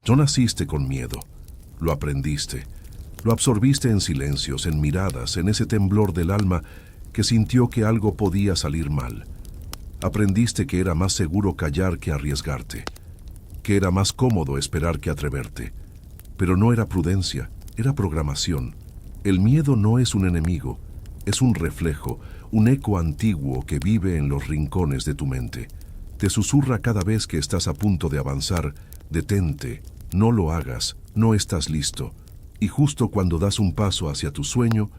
No naciste con miedo, lo aprendiste, lo absorbiste en silencios, en miradas, en ese temblor del alma que sintió que algo podía salir mal. Aprendiste que era más seguro callar que arriesgarte, que era más cómodo esperar que atreverte. Pero no era prudencia, era programación. El miedo no es un enemigo, es un reflejo, un eco antiguo que vive en los rincones de tu mente. Te susurra cada vez que estás a punto de avanzar: detente, no lo hagas, no estás listo. Y justo cuando das un paso hacia tu sueño,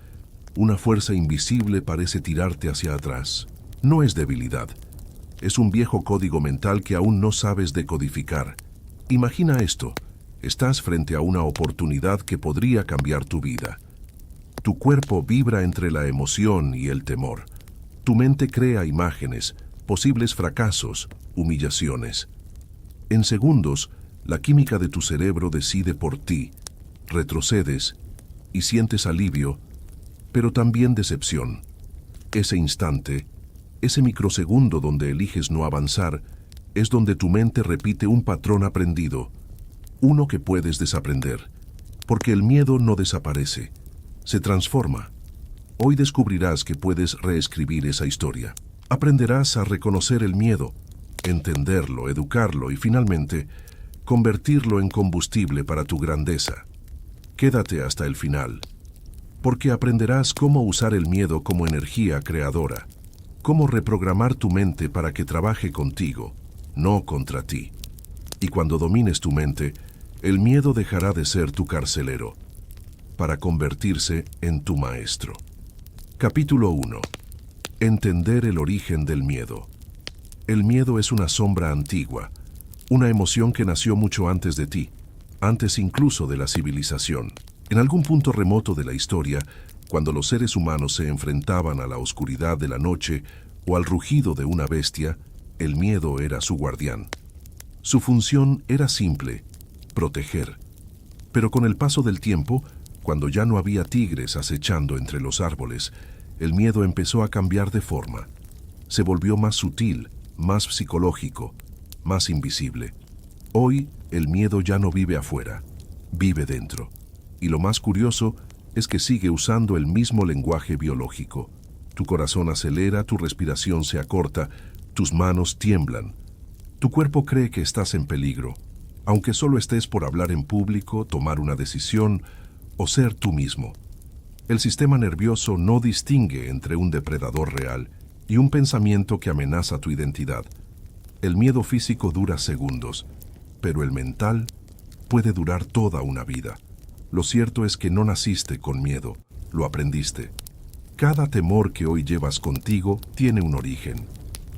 una fuerza invisible parece tirarte hacia atrás. No es debilidad, es un viejo código mental que aún no sabes decodificar. Imagina esto: estás frente a una oportunidad que podría cambiar tu vida. Tu cuerpo vibra entre la emoción y el temor. Tu mente crea imágenes, posibles fracasos, humillaciones. En segundos, la química de tu cerebro decide por ti. Retrocedes y sientes alivio, pero también decepción. Ese instante, ese microsegundo donde eliges no avanzar, es donde tu mente repite un patrón aprendido, uno que puedes desaprender, porque el miedo no desaparece, se transforma. Hoy descubrirás que puedes reescribir esa historia. Aprenderás a reconocer el miedo, entenderlo, educarlo y finalmente convertirlo en combustible para tu grandeza. Quédate hasta el final, porque aprenderás cómo usar el miedo como energía creadora, cómo reprogramar tu mente para que trabaje contigo, no contra ti. Y cuando domines tu mente, el miedo dejará de ser tu carcelero, para convertirse en tu maestro. Capítulo 1. Entender el origen del miedo. El miedo es una sombra antigua, una emoción que nació mucho antes de ti, antes incluso de la civilización. En algún punto remoto de la historia, cuando los seres humanos se enfrentaban a la oscuridad de la noche o al rugido de una bestia, el miedo era su guardián. Su función era simple: proteger. Pero con el paso del tiempo, cuando ya no había tigres acechando entre los árboles, el miedo empezó a cambiar de forma. Se volvió más sutil, más psicológico, más invisible. Hoy, el miedo ya no vive afuera, vive dentro. Y lo más curioso es que sigue usando el mismo lenguaje biológico. Tu corazón acelera, tu respiración se acorta, tus manos tiemblan. Tu cuerpo cree que estás en peligro, aunque solo estés por hablar en público, tomar una decisión o ser tú mismo. El sistema nervioso no distingue entre un depredador real y un pensamiento que amenaza tu identidad. El miedo físico dura segundos, pero el mental puede durar toda una vida. Lo cierto es que no naciste con miedo, lo aprendiste. Cada temor que hoy llevas contigo tiene un origen,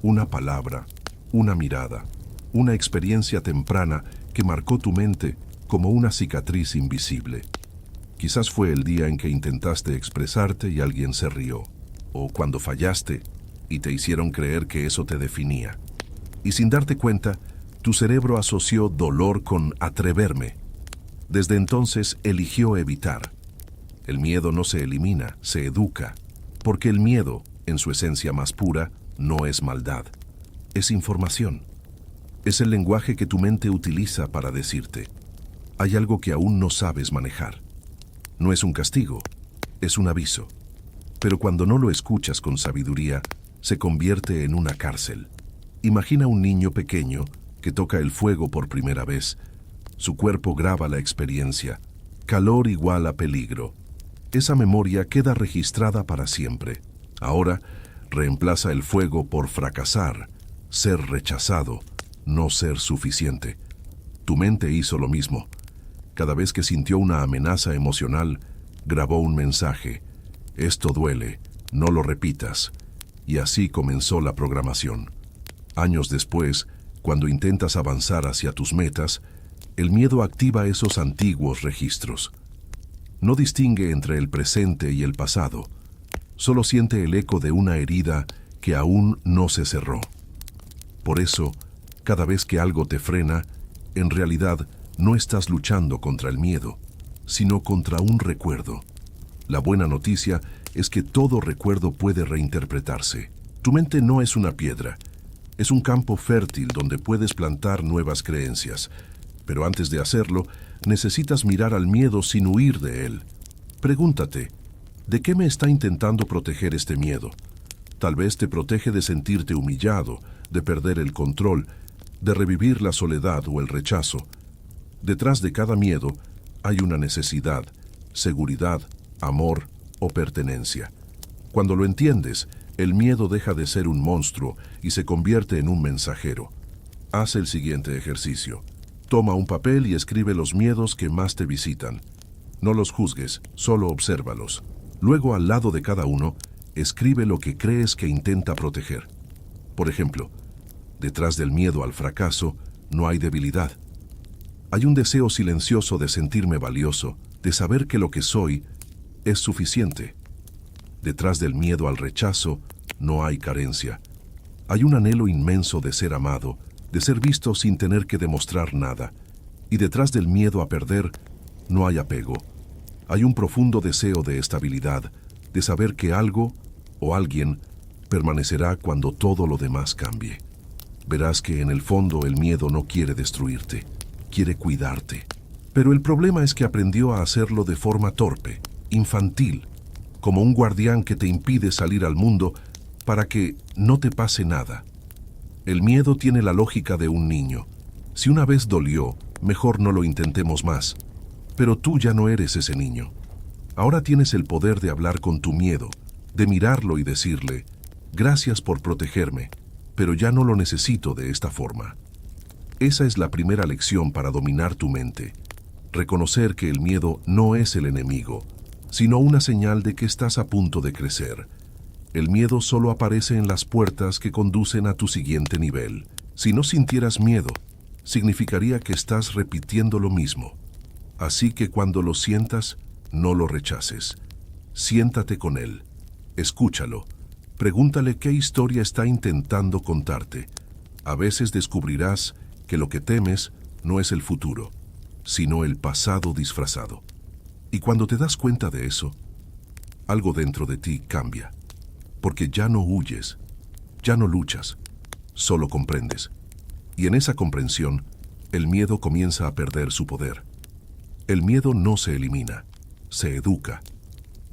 una palabra, una mirada, una experiencia temprana que marcó tu mente como una cicatriz invisible. Quizás fue el día en que intentaste expresarte y alguien se rió, o cuando fallaste y te hicieron creer que eso te definía. Y sin darte cuenta, tu cerebro asoció dolor con atreverme. Desde entonces eligió evitar. El miedo no se elimina, se educa, porque el miedo, en su esencia más pura, no es maldad, es información. Es el lenguaje que tu mente utiliza para decirte: hay algo que aún no sabes manejar. No es un castigo, es un aviso. Pero cuando no lo escuchas con sabiduría, se convierte en una cárcel. Imagina un niño pequeño que toca el fuego por primera vez. Su cuerpo graba la experiencia. Calor igual a peligro. Esa memoria queda registrada para siempre. Ahora, reemplaza el fuego por fracasar, ser rechazado, no ser suficiente. Tu mente hizo lo mismo. Cada vez que sintió una amenaza emocional, grabó un mensaje: esto duele, no lo repitas. Y así comenzó la programación. Años después, cuando intentas avanzar hacia tus metas, el miedo activa esos antiguos registros. No distingue entre el presente y el pasado. Solo siente el eco de una herida que aún no se cerró. Por eso, cada vez que algo te frena, en realidad no estás luchando contra el miedo, sino contra un recuerdo. La buena noticia es que todo recuerdo puede reinterpretarse. Tu mente no es una piedra, es un campo fértil donde puedes plantar nuevas creencias. Pero antes de hacerlo, necesitas mirar al miedo sin huir de él. Pregúntate, ¿de qué me está intentando proteger este miedo? Tal vez te protege de sentirte humillado, de perder el control, de revivir la soledad o el rechazo. Detrás de cada miedo hay una necesidad, seguridad, amor o pertenencia. Cuando lo entiendes, el miedo deja de ser un monstruo y se convierte en un mensajero. Haz el siguiente ejercicio. Toma un papel y escribe los miedos que más te visitan. No los juzgues, solo obsérvalos. Luego, al lado de cada uno, escribe lo que crees que intenta proteger. Por ejemplo, detrás del miedo al fracaso no hay debilidad. Hay un deseo silencioso de sentirme valioso, de saber que lo que soy es suficiente. Detrás del miedo al rechazo no hay carencia. Hay un anhelo inmenso de ser amado, de ser visto sin tener que demostrar nada. Y detrás del miedo a perder no hay apego. Hay un profundo deseo de estabilidad, de saber que algo o alguien permanecerá cuando todo lo demás cambie. Verás que en el fondo el miedo no quiere destruirte, quiere cuidarte. Pero el problema es que aprendió a hacerlo de forma torpe, infantil, como un guardián que te impide salir al mundo para que no te pase nada. El miedo tiene la lógica de un niño. Si una vez dolió, mejor no lo intentemos más. Pero tú ya no eres ese niño. Ahora tienes el poder de hablar con tu miedo, de mirarlo y decirle, gracias por protegerme, pero ya no lo necesito de esta forma. Esa es la primera lección para dominar tu mente. Reconocer que el miedo no es el enemigo, sino una señal de que estás a punto de crecer. El miedo solo aparece en las puertas que conducen a tu siguiente nivel. Si no sintieras miedo, significaría que estás repitiendo lo mismo. Así que cuando lo sientas, no lo rechaces. Siéntate con él, escúchalo, pregúntale qué historia está intentando contarte. A veces descubrirás que lo que temes no es el futuro, sino el pasado disfrazado. Y cuando te das cuenta de eso, algo dentro de ti cambia. Porque ya no huyes, ya no luchas, solo comprendes. Y en esa comprensión, el miedo comienza a perder su poder. El miedo no se elimina, se educa.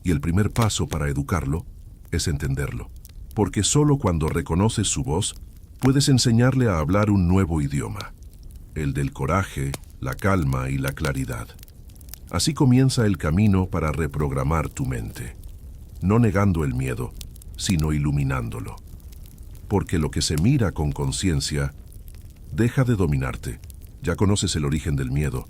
Y el primer paso para educarlo es entenderlo. Porque solo cuando reconoces su voz, puedes enseñarle a hablar un nuevo idioma. El del coraje, la calma y la claridad. Así comienza el camino para reprogramar tu mente. No negando el miedo, sino iluminándolo. Porque lo que se mira con conciencia deja de dominarte. Ya conoces el origen del miedo,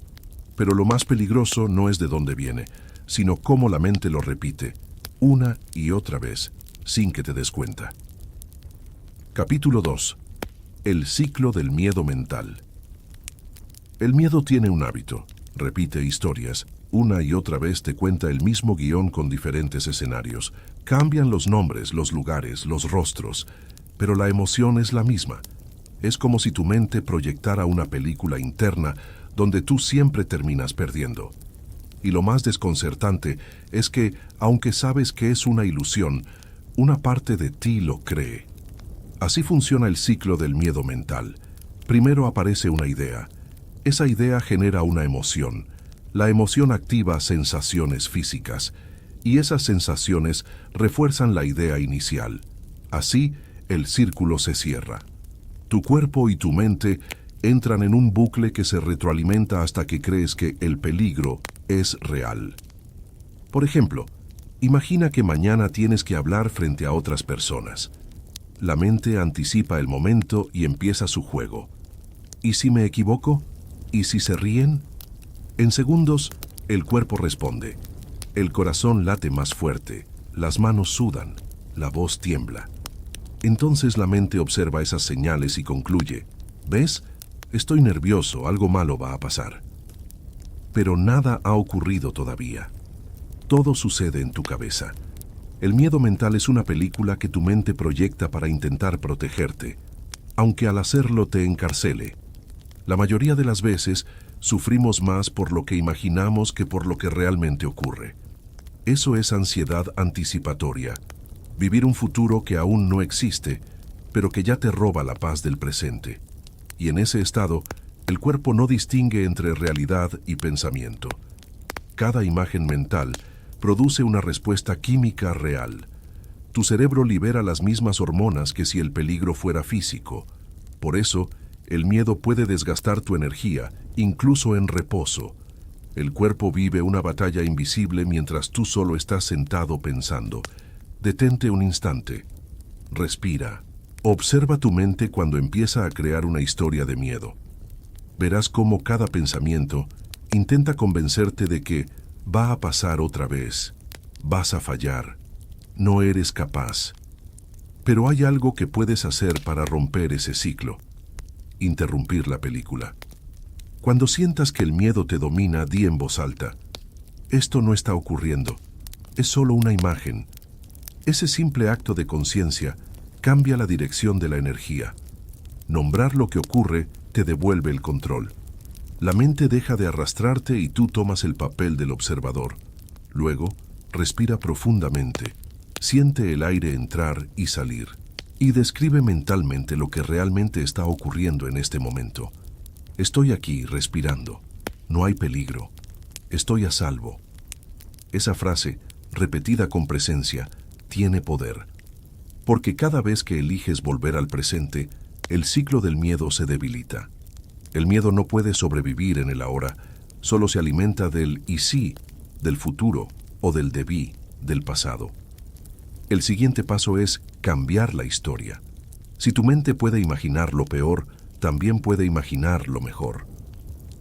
pero lo más peligroso no es de dónde viene, sino cómo la mente lo repite, una y otra vez, sin que te des cuenta. Capítulo 2. El ciclo del miedo mental. El miedo tiene un hábito, repite historias, una y otra vez te cuenta el mismo guión con diferentes escenarios. Cambian los nombres, los lugares, los rostros, pero la emoción es la misma. Es como si tu mente proyectara una película interna donde tú siempre terminas perdiendo. Y lo más desconcertante es que, aunque sabes que es una ilusión, una parte de ti lo cree. Así funciona el ciclo del miedo mental. Primero aparece una idea. Esa idea genera una emoción. La emoción activa sensaciones físicas, y esas sensaciones refuerzan la idea inicial. Así, el círculo se cierra. Tu cuerpo y tu mente entran en un bucle que se retroalimenta hasta que crees que el peligro es real. Por ejemplo, imagina que mañana tienes que hablar frente a otras personas. La mente anticipa el momento y empieza su juego. ¿Y si me equivoco? ¿Y si se ríen? En segundos, el cuerpo responde. El corazón late más fuerte, las manos sudan, la voz tiembla. Entonces la mente observa esas señales y concluye, ¿ves? Estoy nervioso, algo malo va a pasar. Pero nada ha ocurrido todavía. Todo sucede en tu cabeza. El miedo mental es una película que tu mente proyecta para intentar protegerte, aunque al hacerlo te encarcele. La mayoría de las veces sufrimos más por lo que imaginamos que por lo que realmente ocurre. Eso es ansiedad anticipatoria. Vivir un futuro que aún no existe, pero que ya te roba la paz del presente. Y en ese estado, El cuerpo no distingue entre realidad y pensamiento. Cada imagen mental produce una respuesta química real. Tu cerebro libera las mismas hormonas que si el peligro fuera físico. Por eso, el miedo puede desgastar tu energía, incluso en reposo. El cuerpo vive una batalla invisible mientras tú solo estás sentado pensando. Detente un instante. Respira. Observa tu mente cuando empieza a crear una historia de miedo. Verás cómo cada pensamiento intenta convencerte de que va a pasar otra vez, vas a fallar, no eres capaz. Pero hay algo que puedes hacer para romper ese ciclo. Interrumpir la película. Cuando sientas que el miedo te domina, di en voz alta: esto no está ocurriendo, es solo una imagen. Ese simple acto de conciencia cambia la dirección de la energía. Nombrar lo que ocurre te devuelve el control. La mente deja de arrastrarte y tú tomas el papel del observador. Luego, respira profundamente. Siente el aire entrar y salir. Y describe mentalmente lo que realmente está ocurriendo en este momento. Estoy aquí respirando. No hay peligro. Estoy a salvo. Esa frase, repetida con presencia, tiene poder. Porque cada vez que eliges volver al presente, el ciclo del miedo se debilita. El miedo no puede sobrevivir en el ahora, solo se alimenta del y sí, del futuro, o del debí, del pasado. El siguiente paso es cambiar la historia. Si tu mente puede imaginar lo peor, también puede imaginar lo mejor.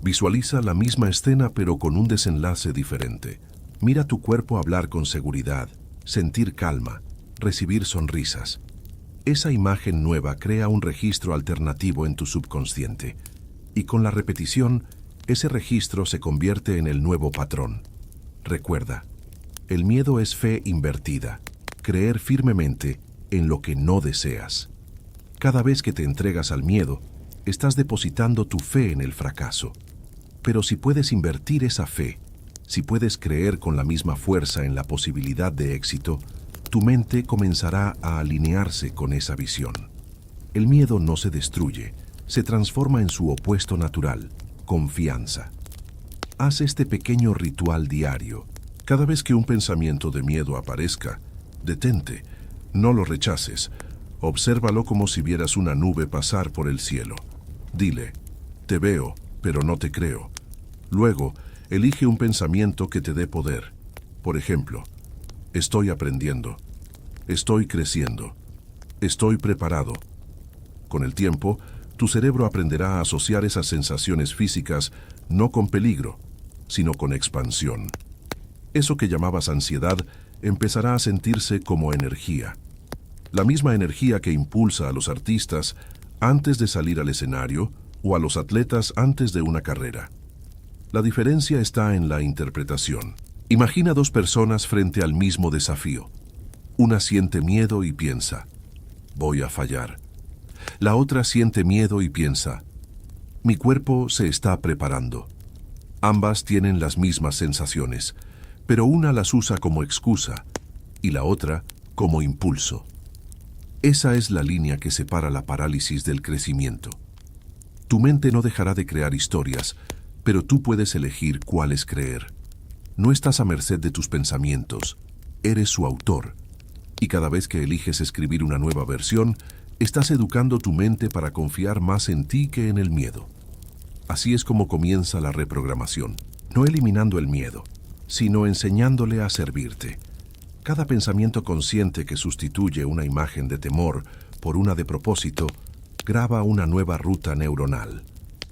Visualiza la misma escena pero con un desenlace diferente. Mira tu cuerpo hablar con seguridad, sentir calma, recibir sonrisas. Esa imagen nueva crea un registro alternativo en tu subconsciente, y con la repetición, ese registro se convierte en el nuevo patrón. Recuerda, el miedo es fe invertida, creer firmemente en lo que no deseas. Cada vez que te entregas al miedo, estás depositando tu fe en el fracaso. Pero si puedes invertir esa fe, si puedes creer con la misma fuerza en la posibilidad de éxito, tu mente comenzará a alinearse con esa visión. El miedo no se destruye, se transforma en su opuesto natural, confianza. Haz este pequeño ritual diario. Cada vez que un pensamiento de miedo aparezca, detente, no lo rechaces, obsérvalo como si vieras una nube pasar por el cielo. Dile: te veo, pero no te creo. Luego, elige un pensamiento que te dé poder. Por ejemplo, estoy aprendiendo, estoy creciendo, estoy preparado. Con el tiempo, tu cerebro aprenderá a asociar esas sensaciones físicas no con peligro, sino con expansión. Eso que llamabas ansiedad empezará a sentirse como energía. La misma energía que impulsa a los artistas antes de salir al escenario o a los atletas antes de una carrera. La diferencia está en la interpretación. Imagina dos personas frente al mismo desafío. Una siente miedo y piensa: voy a fallar. La otra siente miedo y piensa: mi cuerpo se está preparando. Ambas tienen las mismas sensaciones, pero una las usa como excusa y la otra como impulso. Esa es la línea que separa la parálisis del crecimiento. Tu mente no dejará de crear historias, pero tú puedes elegir cuáles creer. No estás a merced de tus pensamientos, eres su autor. Y cada vez que eliges escribir una nueva versión, estás educando tu mente para confiar más en ti que en el miedo. Así es como comienza la reprogramación, no eliminando el miedo, sino enseñándole a servirte. Cada pensamiento consciente que sustituye una imagen de temor por una de propósito, graba una nueva ruta neuronal.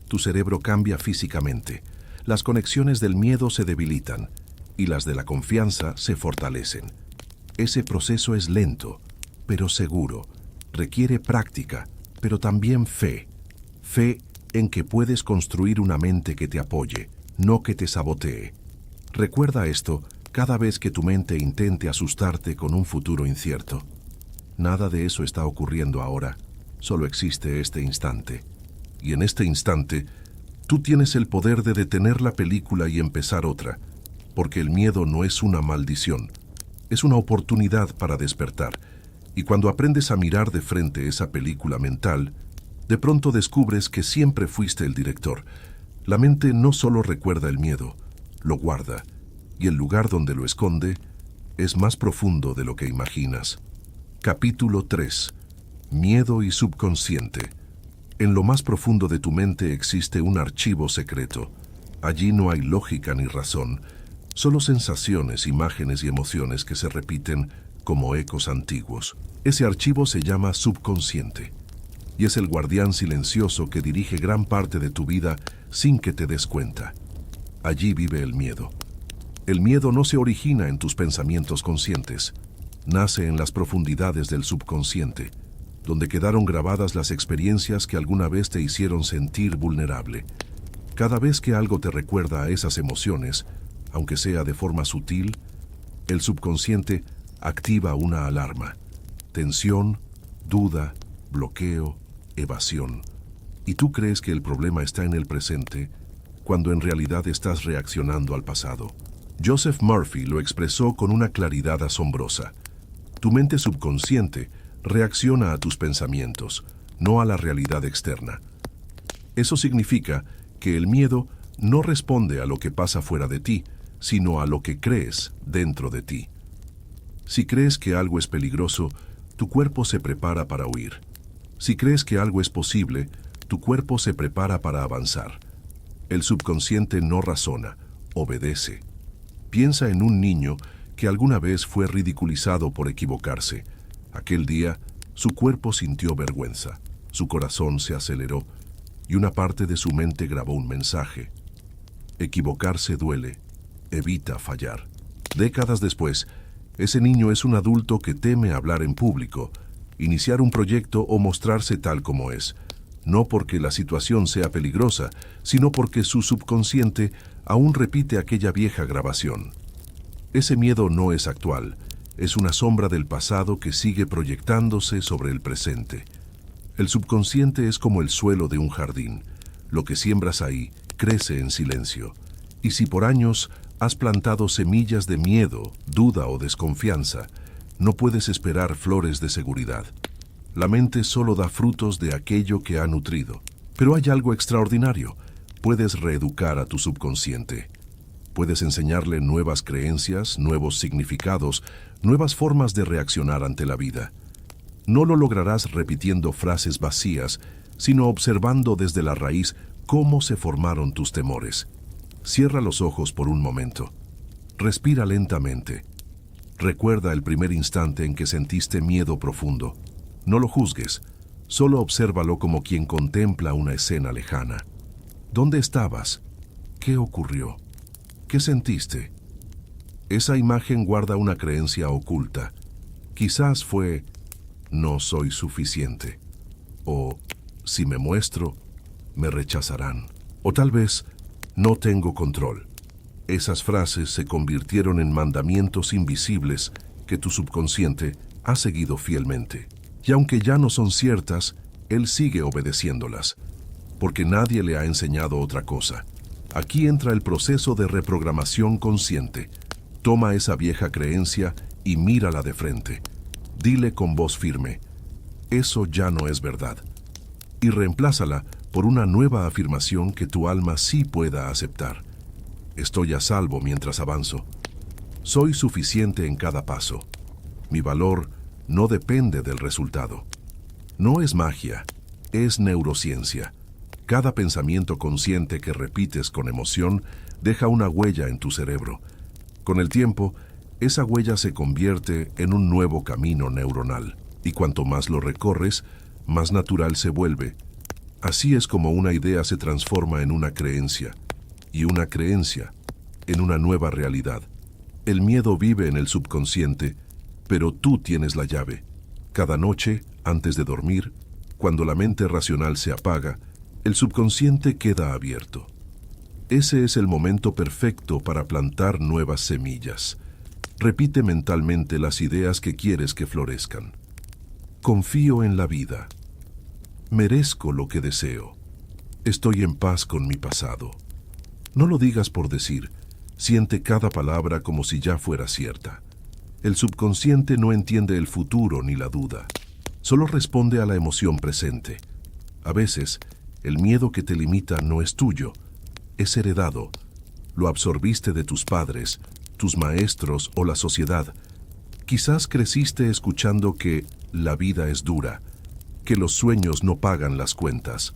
Tu cerebro cambia físicamente, las conexiones del miedo se debilitan y las de la confianza se fortalecen. Ese proceso es lento, pero seguro. Requiere práctica, pero también fe. Fe en que puedes construir una mente que te apoye, no que te sabotee. Recuerda esto cada vez que tu mente intente asustarte con un futuro incierto. Nada de eso está ocurriendo ahora, solo existe este instante. Y en este instante, tú tienes el poder de detener la película y empezar otra, porque el miedo no es una maldición, es una oportunidad para despertar. Y cuando aprendes a mirar de frente esa película mental, De pronto descubres que siempre fuiste el director. La mente no solo recuerda el miedo, lo guarda, y el lugar donde lo esconde es más profundo de lo que imaginas. Capítulo 3. Miedo y subconsciente. En lo más profundo de tu mente existe un archivo secreto. Allí no hay lógica ni razón, solo sensaciones, imágenes y emociones que se repiten como ecos antiguos. Ese archivo se llama subconsciente y es el guardián silencioso que dirige gran parte de tu vida sin que te des cuenta. Allí vive el miedo. El miedo no se origina en tus pensamientos conscientes, nace en las profundidades del subconsciente, donde quedaron grabadas las experiencias que alguna vez te hicieron sentir vulnerable. Cada vez que algo te recuerda a esas emociones, aunque sea de forma sutil, el subconsciente activa una alarma. Tensión, duda, bloqueo, evasión. Y tú crees que el problema está en el presente, cuando en realidad estás reaccionando al pasado. Joseph Murphy lo expresó con una claridad asombrosa. Tu mente subconsciente reacciona a tus pensamientos, no a la realidad externa. Eso significa que el miedo no responde a lo que pasa fuera de ti, sino a lo que crees dentro de ti. Si crees que algo es peligroso, tu cuerpo se prepara para huir. Si crees que algo es posible, tu cuerpo se prepara para avanzar. El subconsciente no razona, obedece. Piensa en un niño que alguna vez fue ridiculizado por equivocarse. Aquel día, su cuerpo sintió vergüenza, su corazón se aceleró y una parte de su mente grabó un mensaje. Equivocarse duele, evita fallar. Décadas después, ese niño es un adulto que teme hablar en público, iniciar un proyecto o mostrarse tal como es, no porque la situación sea peligrosa, sino porque su subconsciente aún repite aquella vieja grabación. Ese miedo no es actual, es una sombra del pasado que sigue proyectándose sobre el presente. El subconsciente es como el suelo de un jardín. Lo que siembras ahí crece en silencio. Y si por años has plantado semillas de miedo, duda o desconfianza, no puedes esperar flores de seguridad. La mente solo da frutos de aquello que ha nutrido. Pero hay algo extraordinario. Puedes reeducar a tu subconsciente. Puedes enseñarle nuevas creencias, nuevos significados, nuevas formas de reaccionar ante la vida. No lo lograrás repitiendo frases vacías, sino observando desde la raíz cómo se formaron tus temores. Cierra los ojos por un momento. Respira lentamente. Recuerda el primer instante en que sentiste miedo profundo. No lo juzgues, solo obsérvalo como quien contempla una escena lejana. ¿Dónde estabas? ¿Qué ocurrió? ¿Qué sentiste? Esa imagen guarda una creencia oculta. Quizás fue, no soy suficiente. O, si me muestro, me rechazarán. O tal vez, no tengo control. Esas frases se convirtieron en mandamientos invisibles que tu subconsciente ha seguido fielmente. Y aunque ya no son ciertas, él sigue obedeciéndolas, porque nadie le ha enseñado otra cosa. Aquí entra el proceso de reprogramación consciente. Toma esa vieja creencia y mírala de frente. Dile con voz firme, eso ya no es verdad. Y reemplázala por una nueva afirmación que tu alma sí pueda aceptar. Estoy a salvo mientras avanzo. Soy suficiente en cada paso. Mi valor no depende del resultado. No es magia, es neurociencia. Cada pensamiento consciente que repites con emoción deja una huella en tu cerebro. Con el tiempo, esa huella se convierte en un nuevo camino neuronal, y cuanto más lo recorres, más natural se vuelve. Así es como una idea se transforma en una creencia, y una creencia en una nueva realidad. El miedo vive en el subconsciente, pero tú tienes la llave. Cada noche, antes de dormir, cuando la mente racional se apaga, el subconsciente queda abierto. Ese es el momento perfecto para plantar nuevas semillas. Repite mentalmente las ideas que quieres que florezcan. Confío en la vida. Merezco lo que deseo. Estoy en paz con mi pasado. No lo digas por decir, siente cada palabra como si ya fuera cierta. El subconsciente no entiende el futuro ni la duda, solo responde a la emoción presente. A veces, el miedo que te limita no es tuyo, es heredado. Lo absorbiste de tus padres, tus maestros o la sociedad. Quizás creciste escuchando que la vida es dura, que los sueños no pagan las cuentas,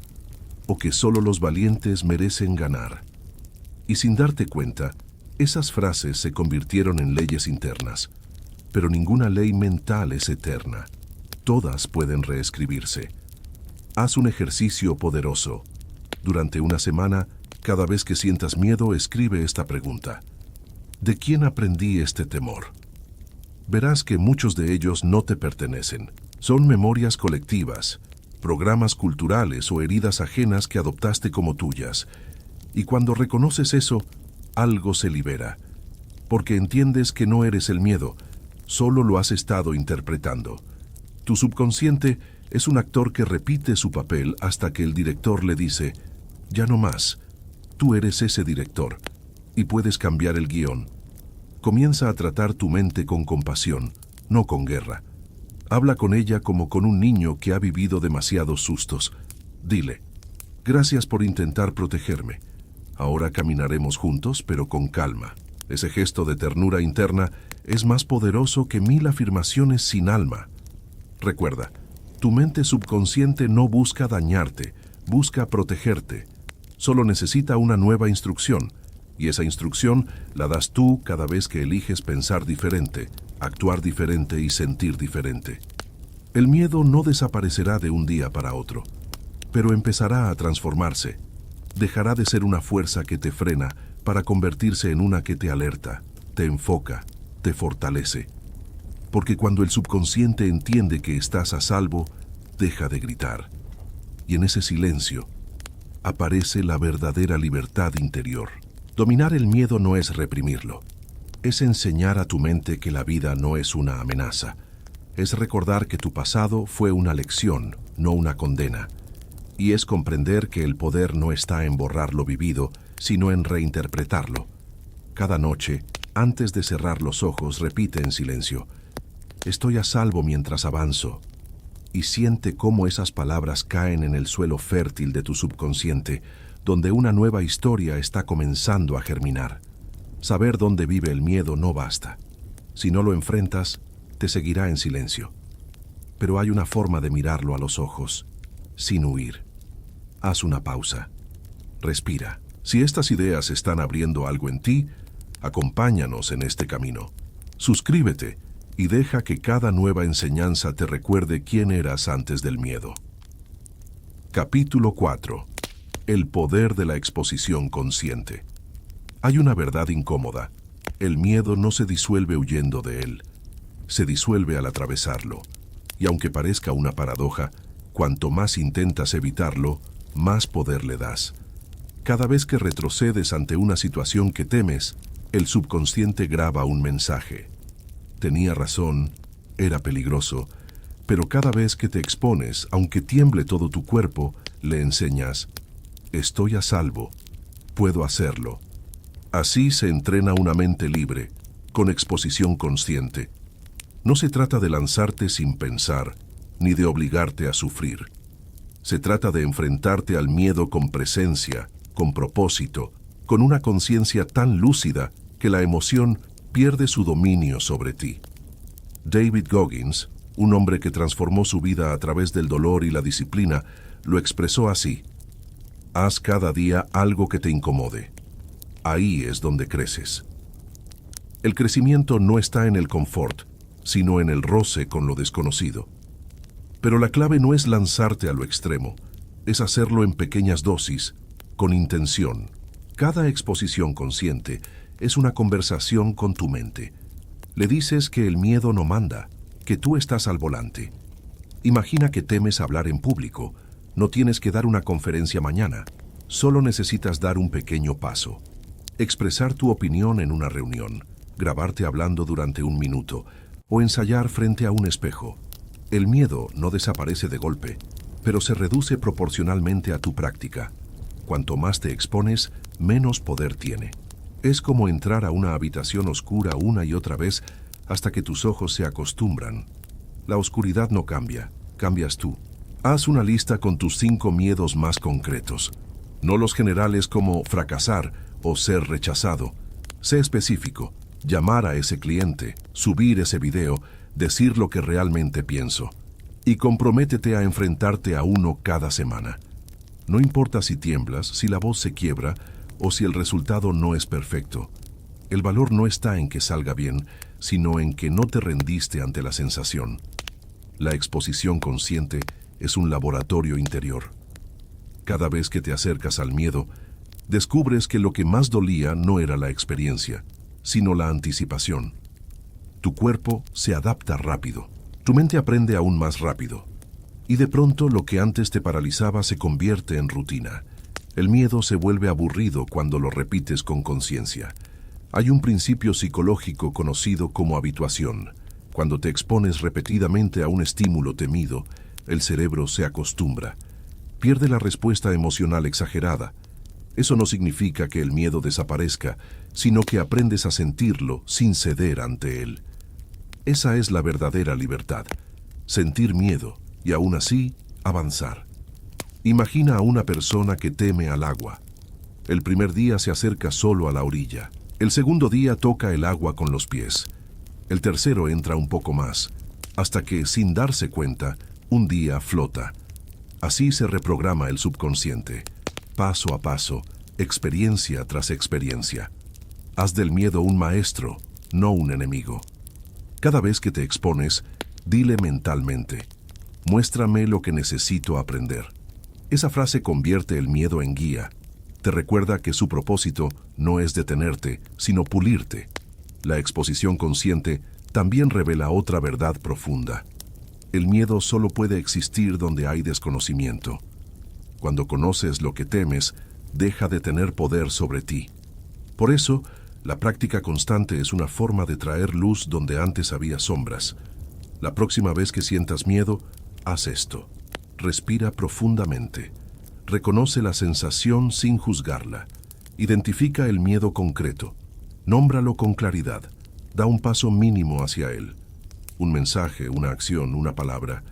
o que solo los valientes merecen ganar. Y sin darte cuenta, esas frases se convirtieron en leyes internas. Pero ninguna ley mental es eterna. Todas pueden reescribirse. Haz un ejercicio poderoso. Durante una semana, cada vez que sientas miedo, escribe esta pregunta: ¿de quién aprendí este temor? Verás que muchos de ellos no te pertenecen. Son memorias colectivas, programas culturales o heridas ajenas que adoptaste como tuyas. Y cuando reconoces eso, algo se libera, porque entiendes que no eres el miedo, solo lo has estado interpretando. Tu subconsciente es un actor que repite su papel hasta que el director le dice: ya no más, tú eres ese director, y puedes cambiar el guión. Comienza a tratar tu mente con compasión, no con guerra. Habla con ella como con un niño que ha vivido demasiados sustos. Dile: gracias por intentar protegerme. Ahora caminaremos juntos, pero con calma. Ese gesto de ternura interna es más poderoso que 1000 afirmaciones sin alma. Recuerda, tu mente subconsciente no busca dañarte, busca protegerte. Solo necesita una nueva instrucción, y esa instrucción la das tú cada vez que eliges pensar diferente, actuar diferente y sentir diferente. El miedo no desaparecerá de un día para otro, pero empezará a transformarse. Dejará de ser una fuerza que te frena para convertirse en una que te alerta, te enfoca, te fortalece. Porque cuando el subconsciente entiende que estás a salvo, deja de gritar. Y en ese silencio aparece la verdadera libertad interior. Dominar el miedo no es reprimirlo. Es enseñar a tu mente que la vida no es una amenaza. Es recordar que tu pasado fue una lección, no una condena. Y es comprender que el poder no está en borrar lo vivido, sino en reinterpretarlo. Cada noche, antes de cerrar los ojos, repite en silencio: estoy a salvo mientras avanzo. Y siente cómo esas palabras caen en el suelo fértil de tu subconsciente, donde una nueva historia está comenzando a germinar. Saber dónde vive el miedo no basta. Si no lo enfrentas, te seguirá en silencio. Pero hay una forma de mirarlo a los ojos, sin huir. Haz una pausa. Respira. Si estas ideas están abriendo algo en ti, acompáñanos en este camino. Suscríbete y deja que cada nueva enseñanza te recuerde quién eras antes del miedo. Capítulo 4. El poder de la exposición consciente. Hay una verdad incómoda. El miedo no se disuelve huyendo de él. Se disuelve al atravesarlo. Y aunque parezca una paradoja, cuanto más intentas evitarlo, más poder le das. Cada vez que retrocedes ante una situación que temes, el subconsciente graba un mensaje. Tenía razón, era peligroso, pero cada vez que te expones, aunque tiemble todo tu cuerpo, le enseñas: estoy a salvo, puedo hacerlo. Así se entrena una mente libre, con exposición consciente. No se trata de lanzarte sin pensar, ni de obligarte a sufrir. Se trata de enfrentarte al miedo con presencia, con propósito, con una conciencia tan lúcida que la emoción pierde su dominio sobre ti. David Goggins, un hombre que transformó su vida a través del dolor y la disciplina, lo expresó así: haz cada día algo que te incomode. Ahí es donde creces. El crecimiento no está en el confort, sino en el roce con lo desconocido. Pero la clave no es lanzarte a lo extremo, es hacerlo en pequeñas dosis, con intención. Cada exposición consciente es una conversación con tu mente. Le dices que el miedo no manda, que tú estás al volante. Imagina que temes hablar en público. No tienes que dar una conferencia mañana. Solo necesitas dar un pequeño paso. Expresar tu opinión en una reunión, grabarte hablando durante 1 minuto o ensayar frente a un espejo. El miedo no desaparece de golpe, pero se reduce proporcionalmente a tu práctica. Cuanto más te expones, menos poder tiene. Es como entrar a una habitación oscura una y otra vez hasta que tus ojos se acostumbran. La oscuridad no cambia, cambias tú. Haz una lista con tus 5 miedos más concretos. No los generales como fracasar o ser rechazado. Sé específico. Llamar a ese cliente, subir ese video, decir lo que realmente pienso. Y comprométete a enfrentarte a uno cada semana. No importa si tiemblas, si la voz se quiebra o si el resultado no es perfecto. El valor no está en que salga bien, sino en que no te rendiste ante la sensación. La exposición consciente es un laboratorio interior. Cada vez que te acercas al miedo, descubres que lo que más dolía no era la experiencia, sino la anticipación. Tu cuerpo se adapta rápido, tu mente aprende aún más rápido, y de pronto lo que antes te paralizaba se convierte en rutina. El miedo se vuelve aburrido cuando lo repites con conciencia. Hay un principio psicológico conocido como habituación. Cuando te expones repetidamente a un estímulo temido, el cerebro se acostumbra. Pierde la respuesta emocional exagerada. Eso no significa que el miedo desaparezca, sino que aprendes a sentirlo sin ceder ante él. Esa es la verdadera libertad. Sentir miedo y aún así avanzar. Imagina a una persona que teme al agua. El primer día se acerca solo a la orilla. El segundo día toca el agua con los pies. El tercero entra un poco más, hasta que, sin darse cuenta, un día flota. Así se reprograma el subconsciente. Paso a paso, experiencia tras experiencia. Haz del miedo un maestro, no un enemigo. Cada vez que te expones, dile mentalmente: muéstrame lo que necesito aprender. Esa frase convierte el miedo en guía. Te recuerda que su propósito no es detenerte, sino pulirte. La exposición consciente también revela otra verdad profunda. El miedo solo puede existir donde hay desconocimiento. Cuando conoces lo que temes, deja de tener poder sobre ti. Por eso, la práctica constante es una forma de traer luz donde antes había sombras. La próxima vez que sientas miedo, haz esto. Respira profundamente. Reconoce la sensación sin juzgarla. Identifica el miedo concreto. Nómbralo con claridad. Da un paso mínimo hacia él. Un mensaje, una acción, una palabra.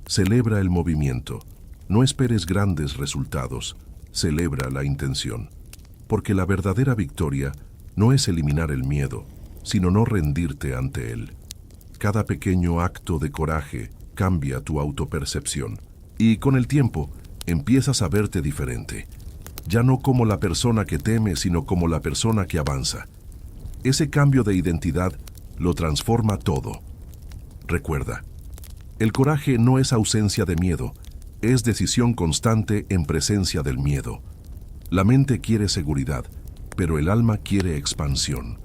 Celebra el movimiento. No esperes grandes resultados. Celebra la intención. Porque la verdadera victoria no es eliminar el miedo, sino no rendirte ante él. Cada pequeño acto de coraje cambia tu autopercepción. Y con el tiempo, empiezas a verte diferente. Ya no como la persona que teme, sino como la persona que avanza. Ese cambio de identidad lo transforma todo. Recuerda, el coraje no es ausencia de miedo, es decisión constante en presencia del miedo. La mente quiere seguridad, pero el alma quiere expansión.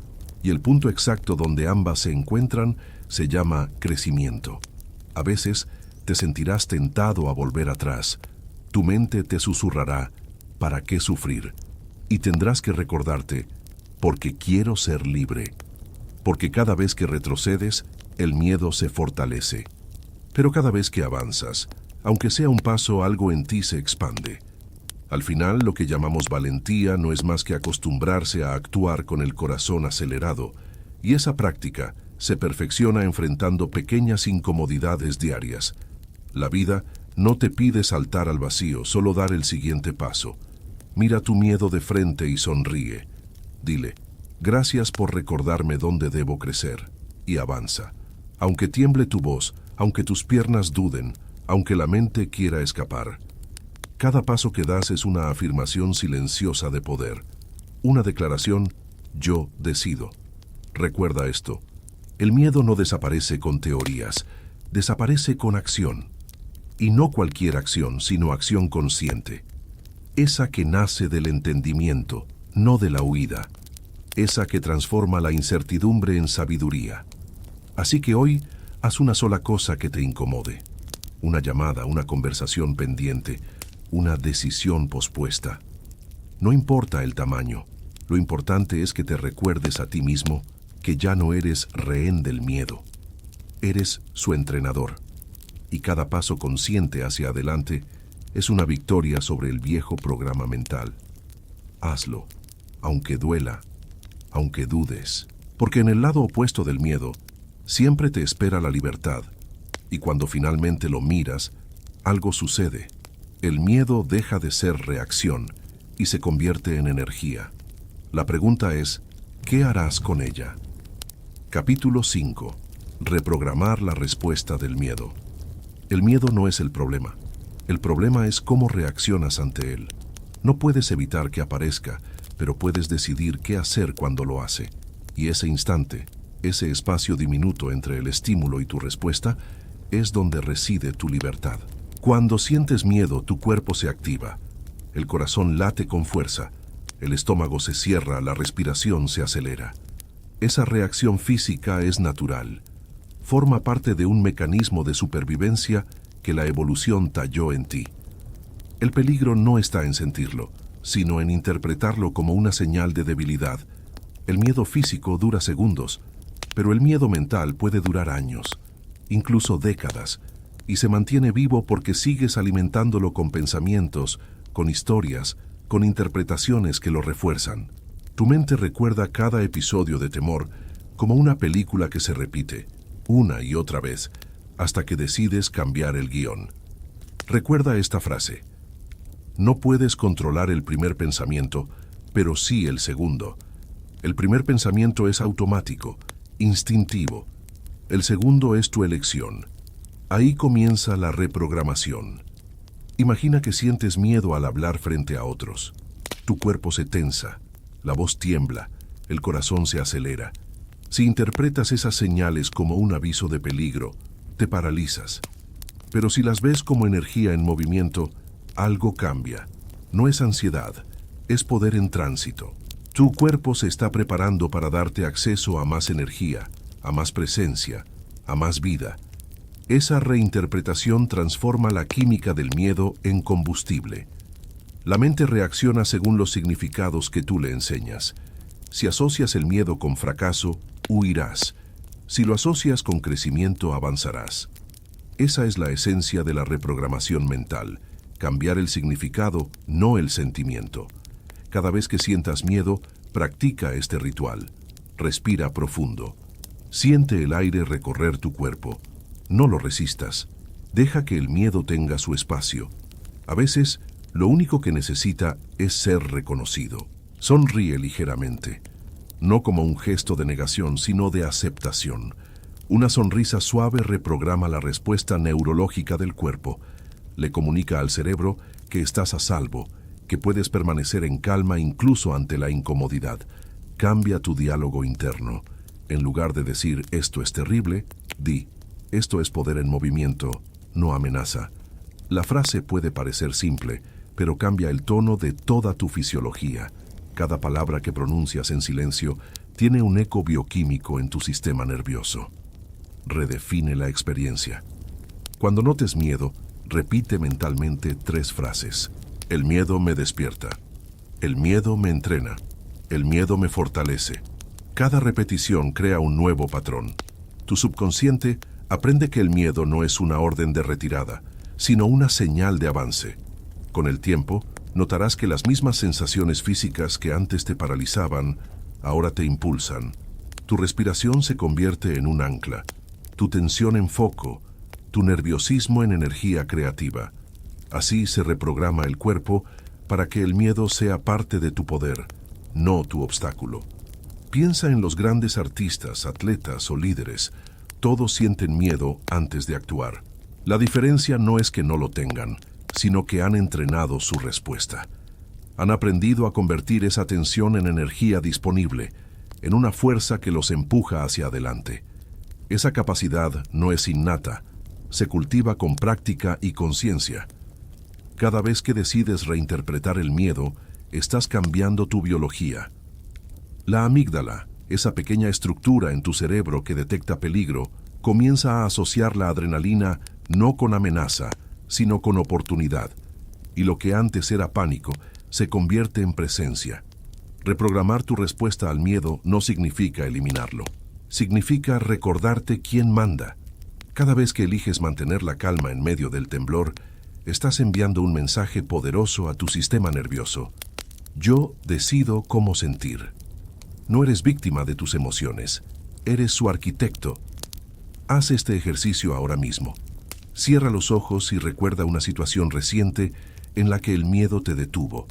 Y el punto exacto donde ambas se encuentran se llama crecimiento. A veces te sentirás tentado a volver atrás. Tu mente te susurrará: ¿para qué sufrir? Y tendrás que recordarte: porque quiero ser libre. Porque cada vez que retrocedes, el miedo se fortalece. Pero cada vez que avanzas, aunque sea un paso, algo en ti se expande. Al final, lo que llamamos valentía no es más que acostumbrarse a actuar con el corazón acelerado, y esa práctica se perfecciona enfrentando pequeñas incomodidades diarias. La vida no te pide saltar al vacío, solo dar el siguiente paso. Mira tu miedo de frente y sonríe. Dile: gracias por recordarme dónde debo crecer, y avanza. Aunque tiemble tu voz, aunque tus piernas duden, aunque la mente quiera escapar. Cada paso que das es una afirmación silenciosa de poder. Una declaración: yo decido. Recuerda esto: el miedo no desaparece con teorías, desaparece con acción. Y no cualquier acción, sino acción consciente. Esa que nace del entendimiento, no de la huida. Esa que transforma la incertidumbre en sabiduría. Así que hoy, haz una sola cosa que te incomode. Una llamada, una conversación pendiente, una decisión pospuesta. No importa el tamaño, lo importante es que te recuerdes a ti mismo que ya no eres rehén del miedo. Eres su entrenador. Y cada paso consciente hacia adelante es una victoria sobre el viejo programa mental. Hazlo, aunque duela, aunque dudes, porque en el lado opuesto del miedo siempre te espera la libertad, y cuando finalmente lo miras, algo sucede. El miedo deja de ser reacción y se convierte en energía. La pregunta es, ¿qué harás con ella? Capítulo 5. Reprogramar la respuesta del miedo. El miedo no es el problema. El problema es cómo reaccionas ante él. No puedes evitar que aparezca, pero puedes decidir qué hacer cuando lo hace. Y ese instante, ese espacio diminuto entre el estímulo y tu respuesta, es donde reside tu libertad. Cuando sientes miedo, tu cuerpo se activa. El corazón late con fuerza. El estómago se cierra, la respiración se acelera. Esa reacción física es natural. Forma parte de un mecanismo de supervivencia que la evolución talló en ti. El peligro no está en sentirlo, sino en interpretarlo como una señal de debilidad. El miedo físico dura segundos, pero el miedo mental puede durar años, incluso décadas, y se mantiene vivo porque sigues alimentándolo con pensamientos, con historias, con interpretaciones que lo refuerzan. Tu mente recuerda cada episodio de temor como una película que se repite, una y otra vez, hasta que decides cambiar el guión. Recuerda esta frase: no puedes controlar el primer pensamiento, pero sí el segundo. El primer pensamiento es automático, instintivo. El segundo es tu elección. Ahí comienza la reprogramación. Imagina que sientes miedo al hablar frente a otros. Tu cuerpo se tensa, la voz tiembla, el corazón se acelera. Si interpretas esas señales como un aviso de peligro, te paralizas. Pero si las ves como energía en movimiento, algo cambia. No es ansiedad, es poder en tránsito. Tu cuerpo se está preparando para darte acceso a más energía, a más presencia, a más vida. Esa reinterpretación transforma la química del miedo en combustible. La mente reacciona según los significados que tú le enseñas. Si asocias el miedo con fracaso, huirás. Si lo asocias con crecimiento, avanzarás. Esa es la esencia de la reprogramación mental. Cambiar el significado, no el sentimiento. Cada vez que sientas miedo, practica este ritual. Respira profundo. Siente el aire recorrer tu cuerpo. No lo resistas. Deja que el miedo tenga su espacio. A veces, lo único que necesita es ser reconocido. Sonríe ligeramente. No como un gesto de negación, sino de aceptación. Una sonrisa suave reprograma la respuesta neurológica del cuerpo. Le comunica al cerebro que estás a salvo, que puedes permanecer en calma incluso ante la incomodidad. Cambia tu diálogo interno. En lugar de decir esto es terrible, di esto es poder en movimiento, no amenaza. La frase puede parecer simple, pero cambia el tono de toda tu fisiología. Cada palabra que pronuncias en silencio tiene un eco bioquímico en tu sistema nervioso. Redefine la experiencia. Cuando notes miedo, repite mentalmente 3 frases. El miedo me despierta. El miedo me entrena. El miedo me fortalece. Cada repetición crea un nuevo patrón. Tu subconsciente aprende que el miedo no es una orden de retirada, sino una señal de avance. Con el tiempo, notarás que las mismas sensaciones físicas que antes te paralizaban, ahora te impulsan. Tu respiración se convierte en un ancla, tu tensión en foco, tu nerviosismo en energía creativa. Así se reprograma el cuerpo para que el miedo sea parte de tu poder, no tu obstáculo. Piensa en los grandes artistas, atletas o líderes. Todos sienten miedo antes de actuar. La diferencia no es que no lo tengan, sino que han entrenado su respuesta. Han aprendido a convertir esa tensión en energía disponible, en una fuerza que los empuja hacia adelante. Esa capacidad no es innata, se cultiva con práctica y conciencia. Cada vez que decides reinterpretar el miedo, estás cambiando tu biología. La amígdala, esa pequeña estructura en tu cerebro que detecta peligro, comienza a asociar la adrenalina no con amenaza, sino con oportunidad. Y lo que antes era pánico, se convierte en presencia. Reprogramar tu respuesta al miedo no significa eliminarlo. Significa recordarte quién manda. Cada vez que eliges mantener la calma en medio del temblor, estás enviando un mensaje poderoso a tu sistema nervioso. Yo decido cómo sentir. No eres víctima de tus emociones, eres su arquitecto. Haz este ejercicio ahora mismo. Cierra los ojos y recuerda una situación reciente en la que el miedo te detuvo.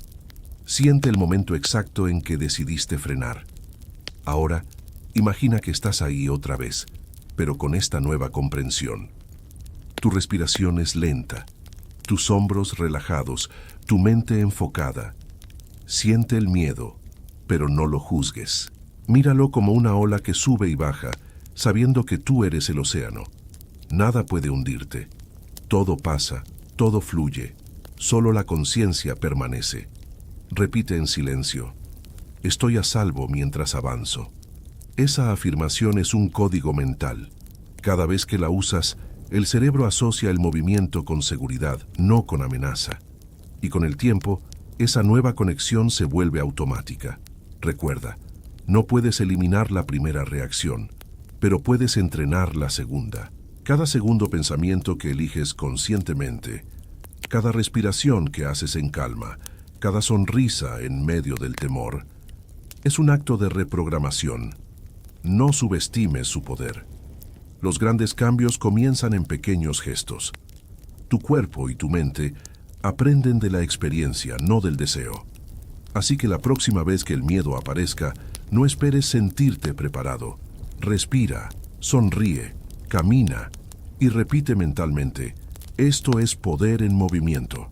Siente el momento exacto en que decidiste frenar. Ahora, imagina que estás ahí otra vez, pero con esta nueva comprensión. Tu respiración es lenta, tus hombros relajados, tu mente enfocada. Siente el miedo, pero no lo juzgues. Míralo como una ola que sube y baja, sabiendo que tú eres el océano. Nada puede hundirte. Todo pasa, todo fluye. Solo la conciencia permanece. Repite en silencio: estoy a salvo mientras avanzo. Esa afirmación es un código mental. Cada vez que la usas, el cerebro asocia el movimiento con seguridad, no con amenaza. Y con el tiempo, esa nueva conexión se vuelve automática. Recuerda, no puedes eliminar la primera reacción, pero puedes entrenar la segunda. Cada segundo pensamiento que eliges conscientemente, cada respiración que haces en calma, cada sonrisa en medio del temor, es un acto de reprogramación. No subestimes su poder. Los grandes cambios comienzan en pequeños gestos. Tu cuerpo y tu mente aprenden de la experiencia, no del deseo. Así que la próxima vez que el miedo aparezca, no esperes sentirte preparado. Respira, sonríe, camina y repite mentalmente: esto es poder en movimiento.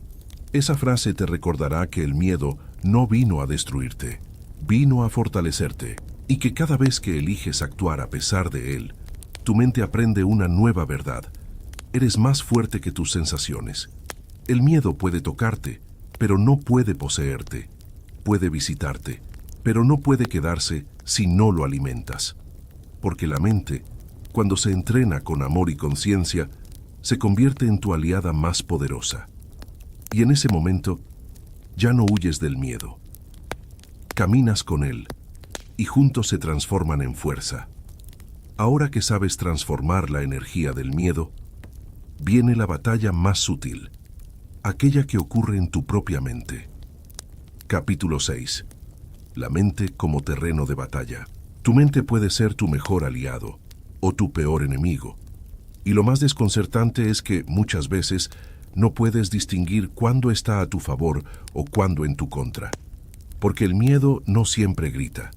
Esa frase te recordará que el miedo no vino a destruirte, vino a fortalecerte, y que cada vez que eliges actuar a pesar de él, tu mente aprende una nueva verdad. Eres más fuerte que tus sensaciones. El miedo puede tocarte, pero no puede poseerte. Puede visitarte, pero no puede quedarse si no lo alimentas. Porque la mente, cuando se entrena con amor y conciencia, se convierte en tu aliada más poderosa. Y en ese momento, ya no huyes del miedo. Caminas con él, y juntos se transforman en fuerza. Ahora que sabes transformar la energía del miedo, viene la batalla más sutil, aquella que ocurre en tu propia mente. Capítulo 6. La mente como terreno de batalla. Tu mente puede ser tu mejor aliado o tu peor enemigo. Y lo más desconcertante es que muchas veces no puedes distinguir cuándo está a tu favor o cuándo en tu contra. Porque el miedo no siempre grita.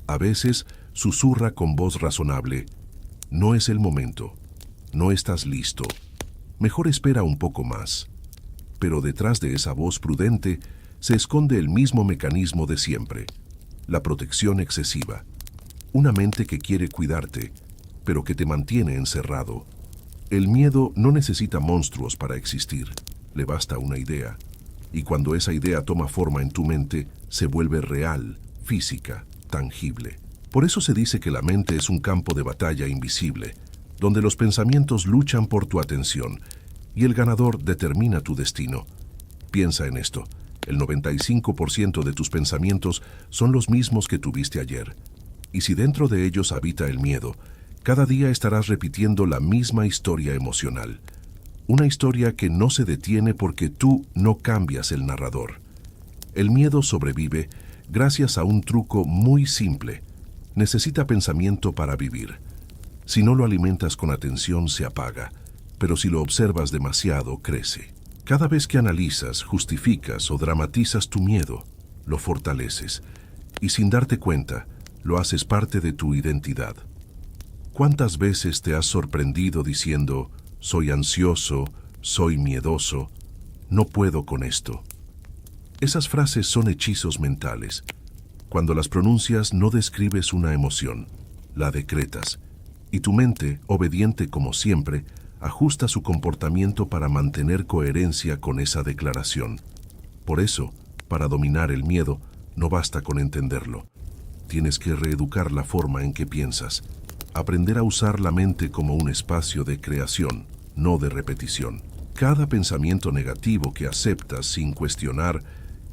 A veces susurra con voz razonable: no es el momento, no estás listo, mejor espera un poco más. Pero detrás de esa voz prudente se esconde el mismo mecanismo de siempre: la protección excesiva. Una mente que quiere cuidarte, pero que te mantiene encerrado. El miedo no necesita monstruos para existir, le basta una idea. Y cuando esa idea toma forma en tu mente, se vuelve real, física, tangible. Por eso se dice que la mente es un campo de batalla invisible, donde los pensamientos luchan por tu atención, y el ganador determina tu destino. Piensa en esto: el 95% de tus pensamientos son los mismos que tuviste ayer. Y si dentro de ellos habita el miedo, cada día estarás repitiendo la misma historia emocional. Una historia que no se detiene porque tú no cambias el narrador. El miedo sobrevive gracias a un truco muy simple. Necesita pensamiento para vivir. Si no lo alimentas con atención, se apaga, pero si lo observas demasiado, crece. Cada vez que analizas, justificas o dramatizas tu miedo, lo fortaleces, y sin darte cuenta, lo haces parte de tu identidad. ¿Cuántas veces te has sorprendido diciendo: soy ansioso, soy miedoso, no puedo con esto? Esas frases son hechizos mentales. Cuando las pronuncias no describes una emoción, la decretas, y tu mente, obediente como siempre, ajusta su comportamiento para mantener coherencia con esa declaración. Por eso, para dominar el miedo, no basta con entenderlo. Tienes que reeducar la forma en que piensas, aprender a usar la mente como un espacio de creación, no de repetición. Cada pensamiento negativo que aceptas sin cuestionar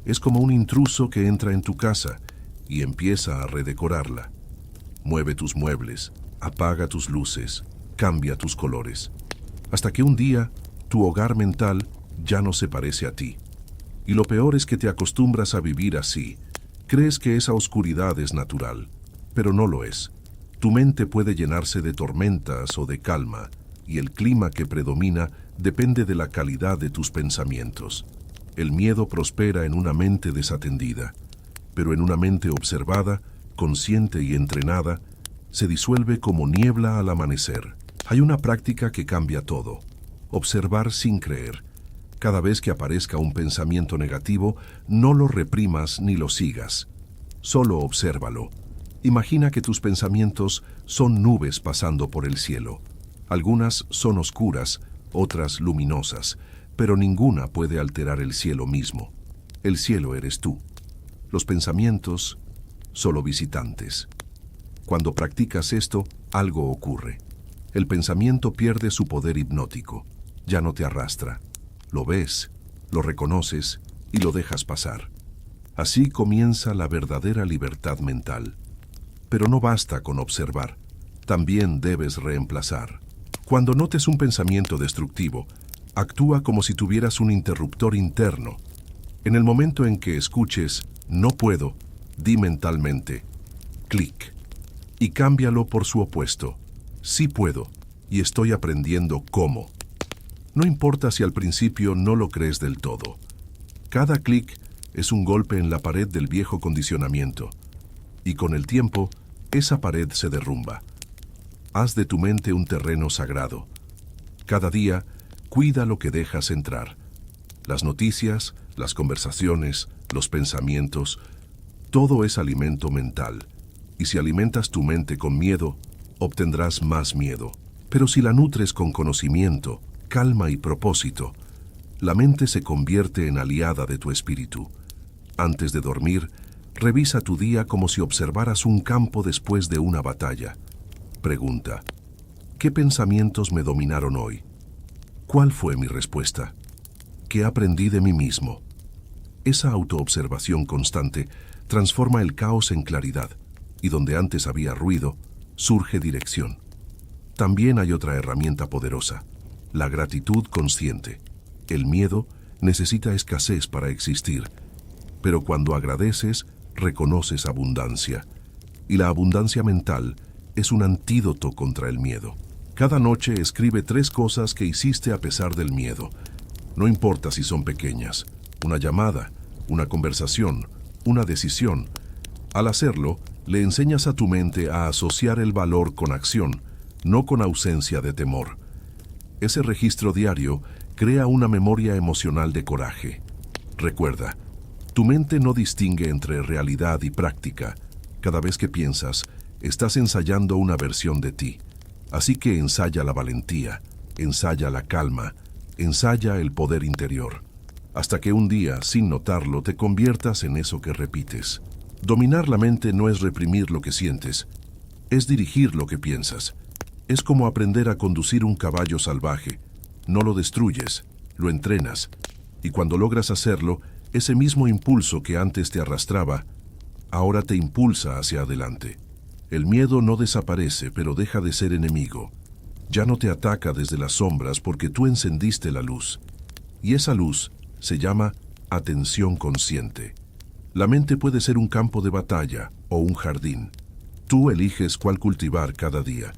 es como un intruso que entra en tu casa y empieza a redecorarla. Mueve tus muebles, apaga tus luces, cambia tus colores, hasta que un día tu hogar mental ya no se parece a ti. Y lo peor es que te acostumbras a vivir así. Crees que esa oscuridad es natural, pero no lo es. Tu mente puede llenarse de tormentas o de calma, y el clima que predomina depende de la calidad de tus pensamientos. El miedo prospera en una mente desatendida, pero en una mente observada, consciente y entrenada, se disuelve como niebla al amanecer. Hay una práctica que cambia todo: observar sin creer. Cada vez que aparezca un pensamiento negativo, no lo reprimas ni lo sigas. Solo obsérvalo. Imagina que tus pensamientos son nubes pasando por el cielo. Algunas son oscuras, otras luminosas, pero ninguna puede alterar el cielo mismo. El cielo eres tú. Los pensamientos, solo visitantes. Cuando practicas esto, algo ocurre. El pensamiento pierde su poder hipnótico. Ya no te arrastra. Lo ves, lo reconoces y lo dejas pasar. Así comienza la verdadera libertad mental. Pero no basta con observar. También debes reemplazar. Cuando notes un pensamiento destructivo, actúa como si tuvieras un interruptor interno. En el momento en que escuches "no puedo", di mentalmente "clic" y cámbialo por su opuesto: "sí puedo y estoy aprendiendo cómo". No importa si al principio no lo crees del todo. Cada clic es un golpe en la pared del viejo condicionamiento, y con el tiempo, esa pared se derrumba. Haz de tu mente un terreno sagrado. Cada día, cuida lo que dejas entrar. Las noticias, las conversaciones, los pensamientos, todo es alimento mental. Y si alimentas tu mente con miedo, obtendrás más miedo. Pero si la nutres con conocimiento, calma y propósito, la mente se convierte en aliada de tu espíritu. Antes de dormir, revisa tu día como si observaras un campo después de una batalla. Pregunta: ¿qué pensamientos me dominaron hoy? ¿Cuál fue mi respuesta? ¿Qué aprendí de mí mismo? Esa autoobservación constante transforma el caos en claridad, y donde antes había ruido, surge dirección. También hay otra herramienta poderosa: la gratitud consciente. El miedo necesita escasez para existir, pero cuando agradeces, reconoces abundancia. Y la abundancia mental es un antídoto contra el miedo. Cada noche escribe 3 cosas que hiciste a pesar del miedo. No importa si son pequeñas: una llamada, una conversación, una decisión. Al hacerlo, le enseñas a tu mente a asociar el valor con acción, no con ausencia de temor. Ese registro diario crea una memoria emocional de coraje. Recuerda, tu mente no distingue entre realidad y práctica. Cada vez que piensas, estás ensayando una versión de ti. Así que ensaya la valentía, ensaya la calma, ensaya el poder interior, hasta que un día, sin notarlo, te conviertas en eso que repites. Dominar la mente no es reprimir lo que sientes, es dirigir lo que piensas. Es como aprender a conducir un caballo salvaje. No lo destruyes, lo entrenas. Y cuando logras hacerlo, ese mismo impulso que antes te arrastraba, ahora te impulsa hacia adelante. El miedo no desaparece, pero deja de ser enemigo. Ya no te ataca desde las sombras porque tú encendiste la luz. Y esa luz se llama atención consciente. La mente puede ser un campo de batalla o un jardín. Tú eliges cuál cultivar cada día.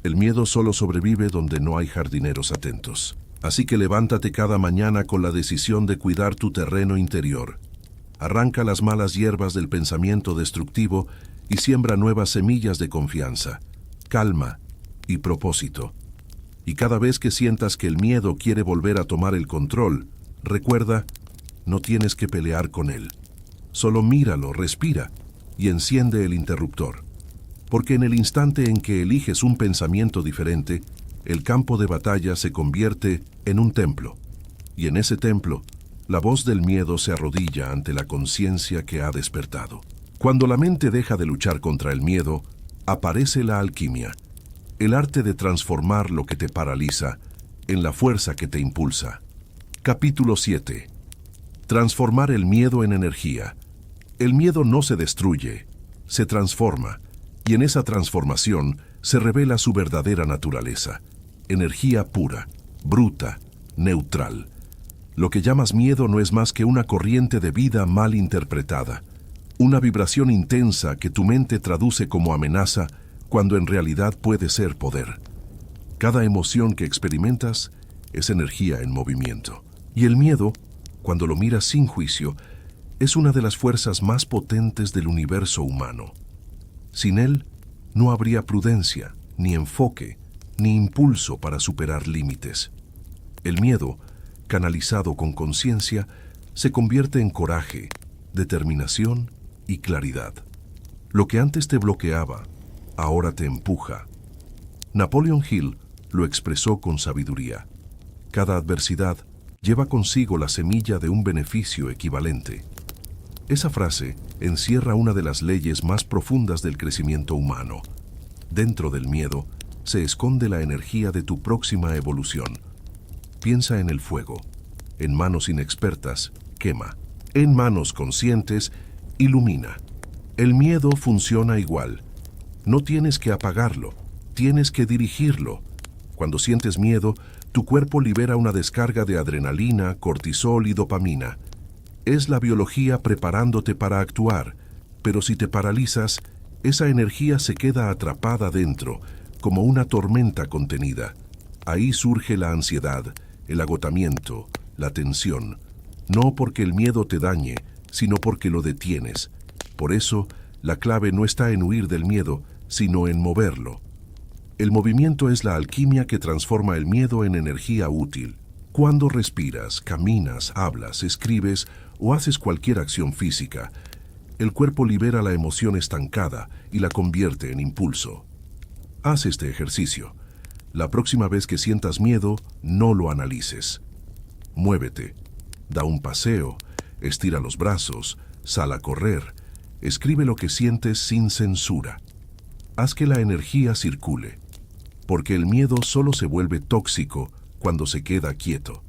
El miedo solo sobrevive donde no hay jardineros atentos. Así que levántate cada mañana con la decisión de cuidar tu terreno interior. Arranca las malas hierbas del pensamiento destructivo y siembra nuevas semillas de confianza, calma y propósito. Y cada vez que sientas que el miedo quiere volver a tomar el control, recuerda, no tienes que pelear con él. Solo míralo, respira y enciende el interruptor. Porque en el instante en que eliges un pensamiento diferente, el campo de batalla se convierte en un templo. Y en ese templo, la voz del miedo se arrodilla ante la conciencia que ha despertado. Cuando la mente deja de luchar contra el miedo, aparece la alquimia, el arte de transformar lo que te paraliza en la fuerza que te impulsa. Capítulo 7. Transformar el miedo en energía. El miedo no se destruye, se transforma. Y en esa transformación se revela su verdadera naturaleza: energía pura, bruta, neutral. Lo que llamas miedo no es más que una corriente de vida mal interpretada, una vibración intensa que tu mente traduce como amenaza cuando en realidad puede ser poder. Cada emoción que experimentas es energía en movimiento. Y el miedo, cuando lo miras sin juicio, es una de las fuerzas más potentes del universo humano. Sin él, no habría prudencia, ni enfoque, ni impulso para superar límites. El miedo, canalizado con conciencia, se convierte en coraje, determinación y claridad. Lo que antes te bloqueaba, ahora te empuja. Napoleon Hill lo expresó con sabiduría. Cada adversidad lleva consigo la semilla de un beneficio equivalente. Esa frase encierra una de las leyes más profundas del crecimiento humano. Dentro del miedo se esconde la energía de tu próxima evolución. Piensa en el fuego. En manos inexpertas, quema. En manos conscientes, ilumina. El miedo funciona igual. No tienes que apagarlo, tienes que dirigirlo. Cuando sientes miedo, tu cuerpo libera una descarga de adrenalina, cortisol y dopamina. Es la biología preparándote para actuar, pero si te paralizas, esa energía se queda atrapada dentro, como una tormenta contenida. Ahí surge la ansiedad, el agotamiento, la tensión. No porque el miedo te dañe, sino porque lo detienes. Por eso, la clave no está en huir del miedo, sino en moverlo. El movimiento es la alquimia que transforma el miedo en energía útil. Cuando respiras, caminas, hablas, escribes o haces cualquier acción física, el cuerpo libera la emoción estancada y la convierte en impulso. Haz este ejercicio. La próxima vez que sientas miedo, no lo analices. Muévete, da un paseo, estira los brazos, sal a correr, escribe lo que sientes sin censura. Haz que la energía circule, porque el miedo solo se vuelve tóxico cuando se queda quieto.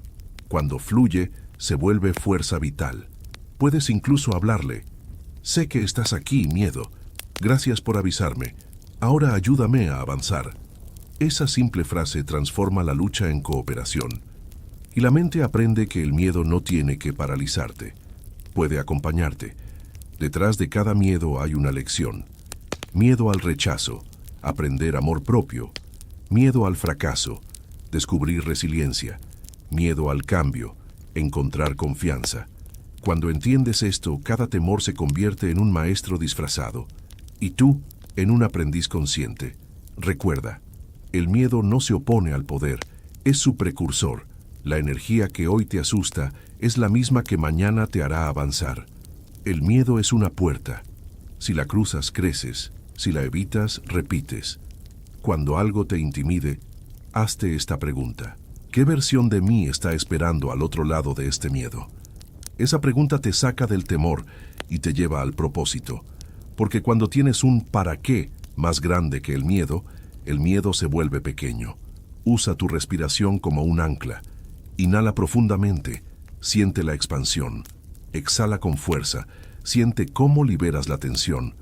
Cuando fluye, se vuelve fuerza vital. Puedes incluso hablarle. Sé que estás aquí, miedo. Gracias por avisarme. Ahora ayúdame a avanzar. Esa simple frase transforma la lucha en cooperación. Y la mente aprende que el miedo no tiene que paralizarte. Puede acompañarte. Detrás de cada miedo hay una lección. Miedo al rechazo, aprender amor propio. Miedo al fracaso, descubrir resiliencia. Miedo al cambio, encontrar confianza. Cuando entiendes esto, cada temor se convierte en un maestro disfrazado. Y tú, en un aprendiz consciente. Recuerda, el miedo no se opone al poder, es su precursor. La energía que hoy te asusta es la misma que mañana te hará avanzar. El miedo es una puerta. Si la cruzas, creces. Si la evitas, repites. Cuando algo te intimide, hazte esta pregunta. ¿Qué versión de mí está esperando al otro lado de este miedo? Esa pregunta te saca del temor y te lleva al propósito. Porque cuando tienes un ¿para qué? Más grande que el miedo se vuelve pequeño. Usa tu respiración como un ancla. Inhala profundamente, siente la expansión. Exhala con fuerza, siente cómo liberas la tensión.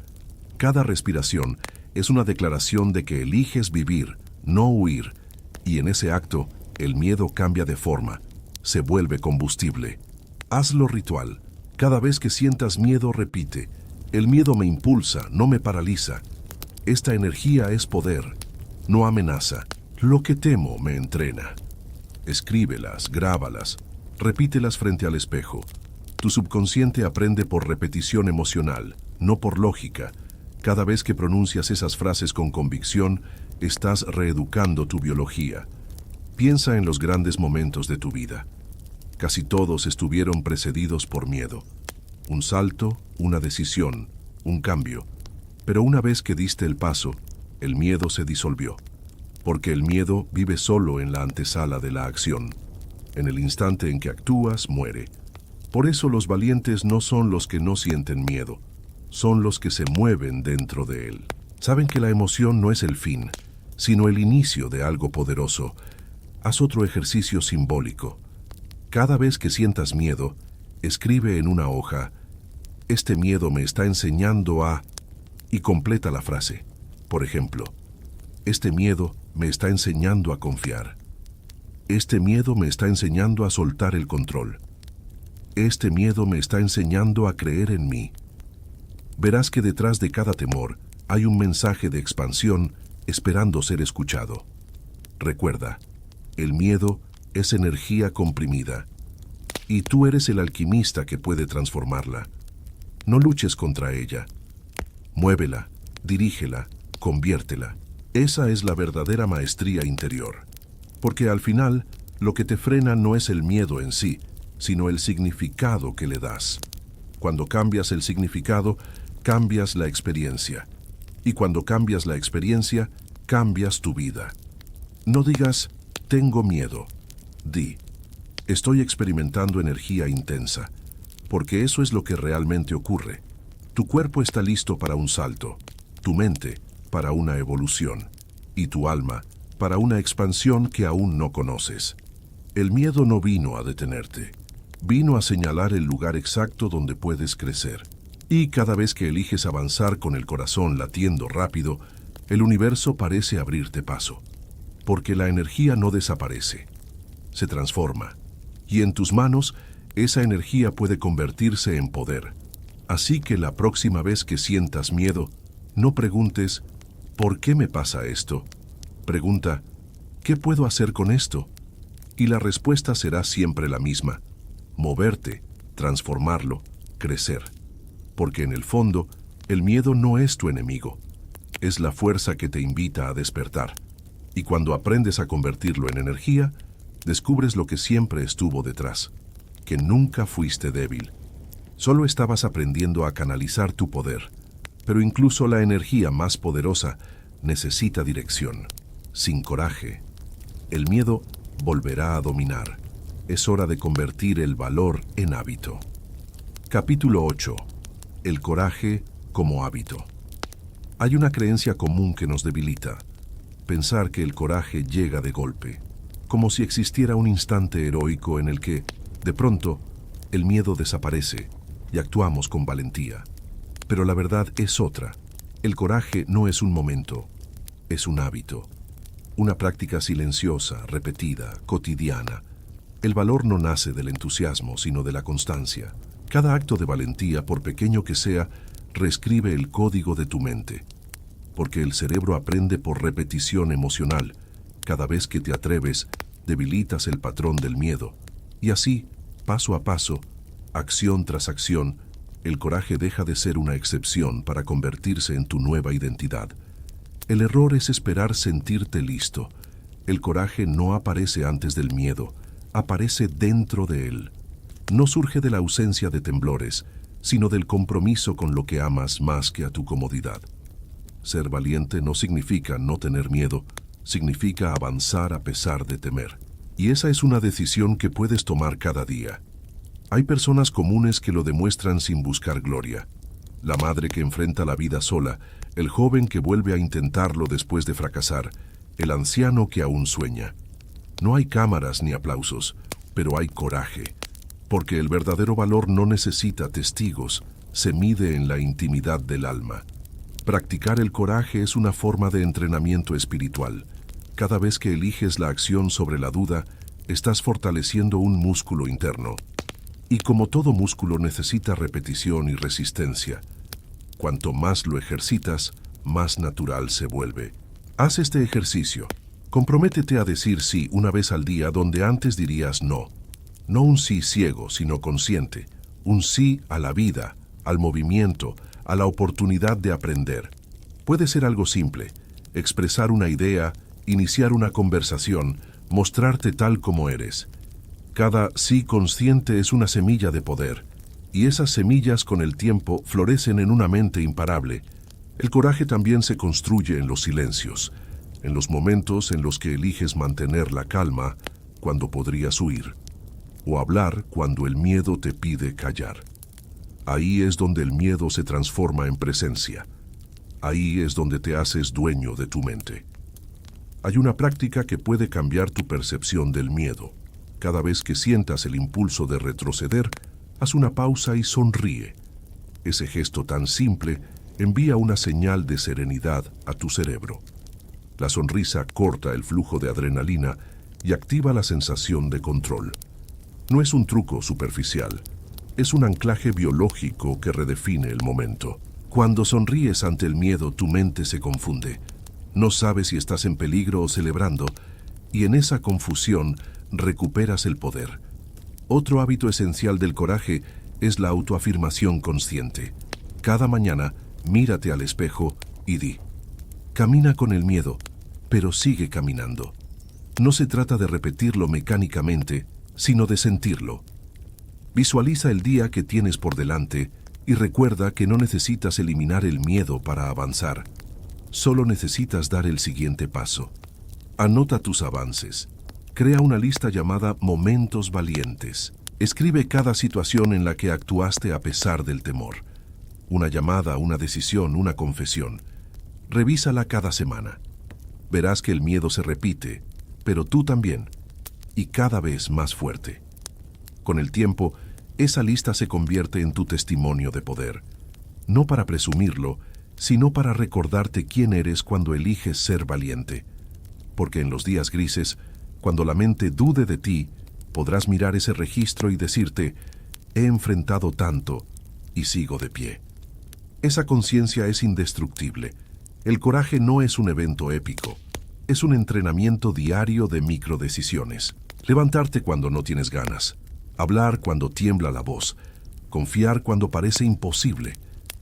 Cada respiración es una declaración de que eliges vivir, no huir. Y en ese acto, el miedo cambia de forma, se vuelve combustible. Hazlo ritual. Cada vez que sientas miedo, repite. El miedo me impulsa, no me paraliza. Esta energía es poder, no amenaza. Lo que temo me entrena. Escríbelas, grábalas, repítelas frente al espejo. Tu subconsciente aprende por repetición emocional, no por lógica. Cada vez que pronuncias esas frases con convicción, estás reeducando tu biología. Piensa en los grandes momentos de tu vida. Casi todos estuvieron precedidos por miedo. Un salto, una decisión, un cambio. Pero una vez que diste el paso, el miedo se disolvió. Porque el miedo vive solo en la antesala de la acción. En el instante en que actúas, muere. Por eso los valientes no son los que no sienten miedo, son los que se mueven dentro de él. Saben que la emoción no es el fin, sino el inicio de algo poderoso. Haz otro ejercicio simbólico. Cada vez que sientas miedo, escribe en una hoja, este miedo me está enseñando a... y completa la frase. Por ejemplo, este miedo me está enseñando a confiar. Este miedo me está enseñando a soltar el control. Este miedo me está enseñando a creer en mí. Verás que detrás de cada temor hay un mensaje de expansión esperando ser escuchado. Recuerda, el miedo es energía comprimida, y tú eres el alquimista que puede transformarla. No luches contra ella. Muévela, dirígela, conviértela. Esa es la verdadera maestría interior. Porque al final, lo que te frena no es el miedo en sí, sino el significado que le das. Cuando cambias el significado, cambias la experiencia. Y cuando cambias la experiencia, cambias tu vida. No digas, tengo miedo. Di, estoy experimentando energía intensa, porque eso es lo que realmente ocurre. Tu cuerpo está listo para un salto, tu mente para una evolución, y tu alma para una expansión que aún no conoces. El miedo no vino a detenerte, vino a señalar el lugar exacto donde puedes crecer. Y cada vez que eliges avanzar con el corazón latiendo rápido, el universo parece abrirte paso, porque la energía no desaparece, se transforma, y en tus manos esa energía puede convertirse en poder. Así que la próxima vez que sientas miedo, no preguntes, ¿por qué me pasa esto? Pregunta, ¿qué puedo hacer con esto? Y la respuesta será siempre la misma, moverte, transformarlo, crecer. Porque en el fondo, el miedo no es tu enemigo, es la fuerza que te invita a despertar. Y cuando aprendes a convertirlo en energía, descubres lo que siempre estuvo detrás, que nunca fuiste débil. Solo estabas aprendiendo a canalizar tu poder, pero incluso la energía más poderosa necesita dirección. Sin coraje, el miedo volverá a dominar. Es hora de convertir el valor en hábito. Capítulo 8. El coraje como hábito. Hay una creencia común que nos debilita. Pensar que el coraje llega de golpe, como si existiera un instante heroico en el que, de pronto, el miedo desaparece y actuamos con valentía. Pero la verdad es otra. El coraje no es un momento, es un hábito. Una práctica silenciosa, repetida, cotidiana. El valor no nace del entusiasmo, sino de la constancia. Cada acto de valentía, por pequeño que sea, reescribe el código de tu mente. Porque el cerebro aprende por repetición emocional. Cada vez que te atreves, debilitas el patrón del miedo. Y así, paso a paso, acción tras acción, el coraje deja de ser una excepción para convertirse en tu nueva identidad. El error es esperar sentirte listo. El coraje no aparece antes del miedo, aparece dentro de él. No surge de la ausencia de temblores, sino del compromiso con lo que amas más que a tu comodidad. Ser valiente no significa no tener miedo, significa avanzar a pesar de temer. Y esa es una decisión que puedes tomar cada día. Hay personas comunes que lo demuestran sin buscar gloria. La madre que enfrenta la vida sola, el joven que vuelve a intentarlo después de fracasar, el anciano que aún sueña. No hay cámaras ni aplausos, pero hay coraje. Porque el verdadero valor no necesita testigos, se mide en la intimidad del alma. Practicar el coraje es una forma de entrenamiento espiritual. Cada vez que eliges la acción sobre la duda, estás fortaleciendo un músculo interno. Y como todo músculo necesita repetición y resistencia. Cuanto más lo ejercitas, más natural se vuelve. Haz este ejercicio. Comprométete a decir sí una vez al día donde antes dirías no. No un sí ciego, sino consciente. Un sí a la vida, al movimiento, a la oportunidad de aprender. Puede ser algo simple, expresar una idea, iniciar una conversación, mostrarte tal como eres. Cada sí consciente es una semilla de poder, y esas semillas con el tiempo florecen en una mente imparable. El coraje también se construye en los silencios, en los momentos en los que eliges mantener la calma cuando podrías huir, o hablar cuando el miedo te pide callar. Ahí es donde el miedo se transforma en presencia. Ahí es donde te haces dueño de tu mente. Hay una práctica que puede cambiar tu percepción del miedo. Cada vez que sientas el impulso de retroceder, haz una pausa y sonríe. Ese gesto tan simple envía una señal de serenidad a tu cerebro. La sonrisa corta el flujo de adrenalina y activa la sensación de control. No es un truco superficial, es un anclaje biológico que redefine el momento. Cuando sonríes ante el miedo, tu mente se confunde. No sabes si estás en peligro o celebrando, y en esa confusión recuperas el poder. Otro hábito esencial del coraje es la autoafirmación consciente. Cada mañana, mírate al espejo y di: camina con el miedo, pero sigue caminando. No se trata de repetirlo mecánicamente, sino de sentirlo. Visualiza el día que tienes por delante y recuerda que no necesitas eliminar el miedo para avanzar. Solo necesitas dar el siguiente paso. Anota tus avances. Crea una lista llamada Momentos Valientes. Escribe cada situación en la que actuaste a pesar del temor. Una llamada, una decisión, una confesión. Revísala cada semana. Verás que el miedo se repite, pero tú también, y cada vez más fuerte. Con el tiempo, esa lista se convierte en tu testimonio de poder. No para presumirlo, sino para recordarte quién eres cuando eliges ser valiente. Porque en los días grises, cuando la mente dude de ti, podrás mirar ese registro y decirte: he enfrentado tanto y sigo de pie. Esa conciencia es indestructible. El coraje no es un evento épico, es un entrenamiento diario de microdecisiones. Levantarte cuando no tienes ganas, hablar cuando tiembla la voz, confiar cuando parece imposible.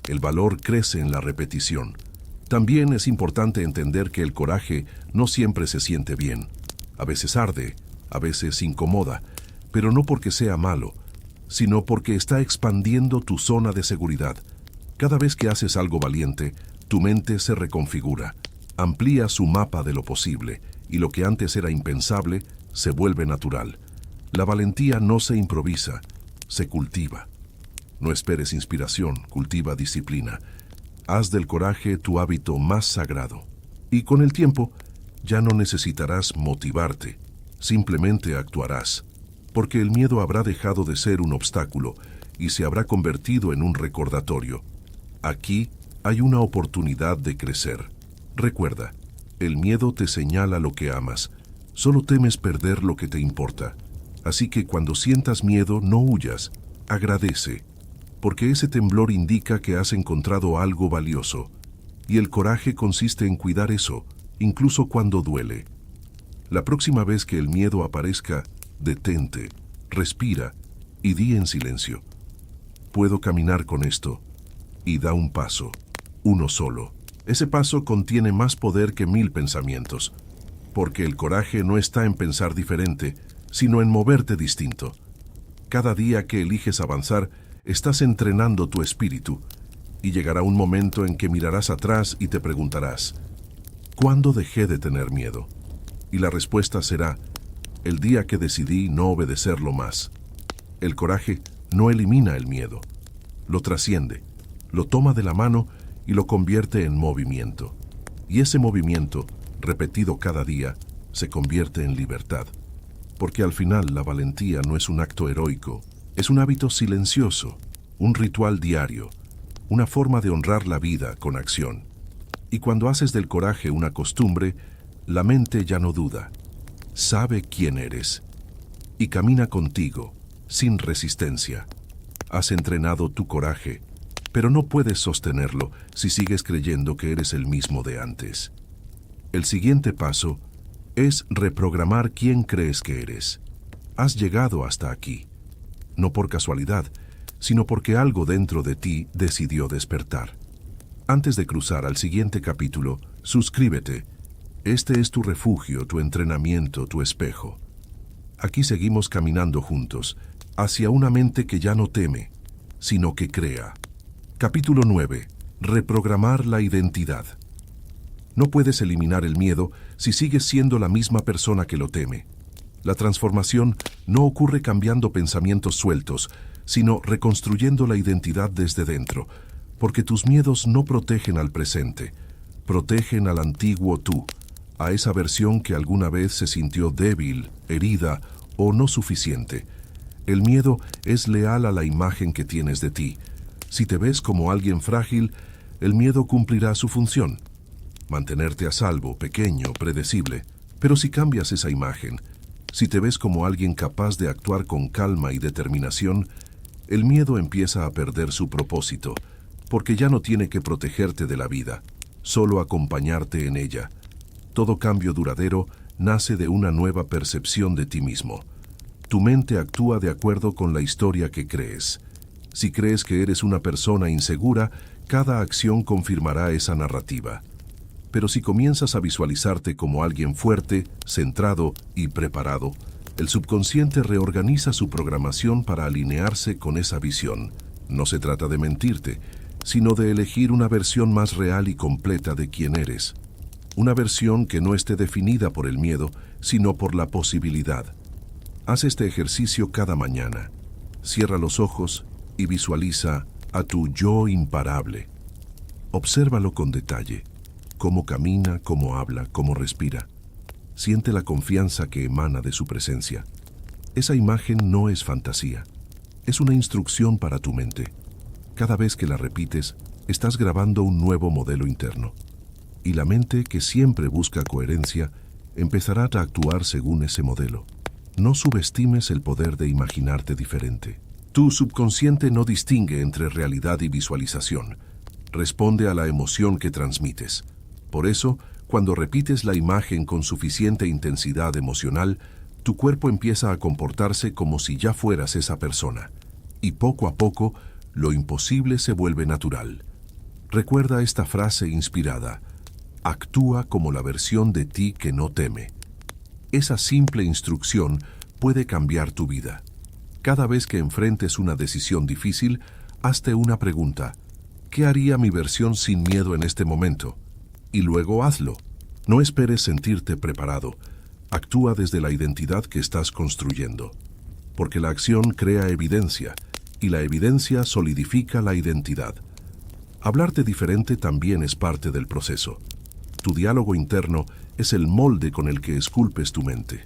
El valor crece en la repetición. También es importante entender que el coraje no siempre se siente bien. A veces arde, a veces incomoda, pero no porque sea malo, sino porque está expandiendo tu zona de seguridad. Cada vez que haces algo valiente, tu mente se reconfigura, amplía su mapa de lo posible, y lo que antes era impensable se vuelve natural. La valentía no se improvisa, se cultiva. No esperes inspiración, cultiva disciplina. Haz del coraje tu hábito más sagrado. Y con el tiempo, ya no necesitarás motivarte, simplemente actuarás, porque el miedo habrá dejado de ser un obstáculo y se habrá convertido en un recordatorio. Aquí hay una oportunidad de crecer. Recuerda, el miedo te señala lo que amas, solo temes perder lo que te importa. Así que cuando sientas miedo, no huyas, agradece, porque ese temblor indica que has encontrado algo valioso, y el coraje consiste en cuidar eso, incluso cuando duele. La próxima vez que el miedo aparezca, detente, respira y di en silencio: puedo caminar con esto, y da un paso, uno solo. Ese paso contiene más poder que 1000 pensamientos, porque el coraje no está en pensar diferente, sino en moverte distinto. Cada día que eliges avanzar, estás entrenando tu espíritu, y llegará un momento en que mirarás atrás y te preguntarás: ¿cuándo dejé de tener miedo? Y la respuesta será: el día que decidí no obedecerlo más. El coraje no elimina el miedo, lo trasciende, lo toma de la mano y lo convierte en movimiento. Y ese movimiento, repetido cada día, se convierte en libertad. Porque al final la valentía no es un acto heroico, es un hábito silencioso, un ritual diario, una forma de honrar la vida con acción. Y cuando haces del coraje una costumbre, la mente ya no duda, sabe quién eres y camina contigo, sin resistencia. Has entrenado tu coraje, pero no puedes sostenerlo si sigues creyendo que eres el mismo de antes. El siguiente paso es reprogramar quién crees que eres. Has llegado hasta aquí, no por casualidad, sino porque algo dentro de ti decidió despertar. Antes de cruzar al siguiente capítulo, suscríbete. Este es tu refugio, tu entrenamiento, tu espejo. Aquí seguimos caminando juntos, hacia una mente que ya no teme, sino que crea. Capítulo 9. Reprogramar la identidad. No puedes eliminar el miedo si sigues siendo la misma persona que lo teme. La transformación no ocurre cambiando pensamientos sueltos, sino reconstruyendo la identidad desde dentro, porque tus miedos no protegen al presente, protegen al antiguo tú, a esa versión que alguna vez se sintió débil, herida o no suficiente. El miedo es leal a la imagen que tienes de ti. Si te ves como alguien frágil, el miedo cumplirá su función: mantenerte a salvo, pequeño, predecible. Pero si cambias esa imagen, si te ves como alguien capaz de actuar con calma y determinación, el miedo empieza a perder su propósito, porque ya no tiene que protegerte de la vida, solo acompañarte en ella. Todo cambio duradero nace de una nueva percepción de ti mismo. Tu mente actúa de acuerdo con la historia que crees. Si crees que eres una persona insegura, cada acción confirmará esa narrativa. Pero si comienzas a visualizarte como alguien fuerte, centrado y preparado, el subconsciente reorganiza su programación para alinearse con esa visión. No se trata de mentirte, sino de elegir una versión más real y completa de quién eres. Una versión que no esté definida por el miedo, sino por la posibilidad. Haz este ejercicio cada mañana. Cierra los ojos y visualiza a tu yo imparable. Obsérvalo con detalle. Cómo camina, cómo habla, cómo respira. Siente la confianza que emana de su presencia. Esa imagen no es fantasía. Es una instrucción para tu mente. Cada vez que la repites, estás grabando un nuevo modelo interno. Y la mente, que siempre busca coherencia, empezará a actuar según ese modelo. No subestimes el poder de imaginarte diferente. Tu subconsciente no distingue entre realidad y visualización. Responde a la emoción que transmites. Por eso, cuando repites la imagen con suficiente intensidad emocional, tu cuerpo empieza a comportarse como si ya fueras esa persona. Y poco a poco, lo imposible se vuelve natural. Recuerda esta frase inspirada: actúa como la versión de ti que no teme. Esa simple instrucción puede cambiar tu vida. Cada vez que enfrentes una decisión difícil, hazte una pregunta: ¿qué haría mi versión sin miedo en este momento? Y luego hazlo. No esperes sentirte preparado. Actúa desde la identidad que estás construyendo. Porque la acción crea evidencia, y la evidencia solidifica la identidad. Hablarte diferente también es parte del proceso. Tu diálogo interno es el molde con el que esculpes tu mente.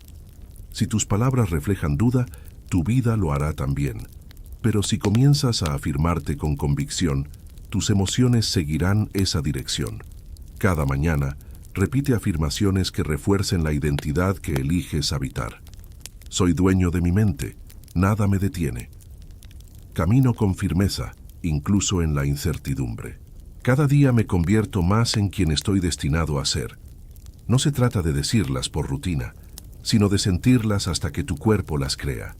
Si tus palabras reflejan duda, tu vida lo hará también. Pero si comienzas a afirmarte con convicción, tus emociones seguirán esa dirección. Cada mañana, repite afirmaciones que refuercen la identidad que eliges habitar. Soy dueño de mi mente, nada me detiene. Camino con firmeza, incluso en la incertidumbre. Cada día me convierto más en quien estoy destinado a ser. No se trata de decirlas por rutina, sino de sentirlas hasta que tu cuerpo las crea.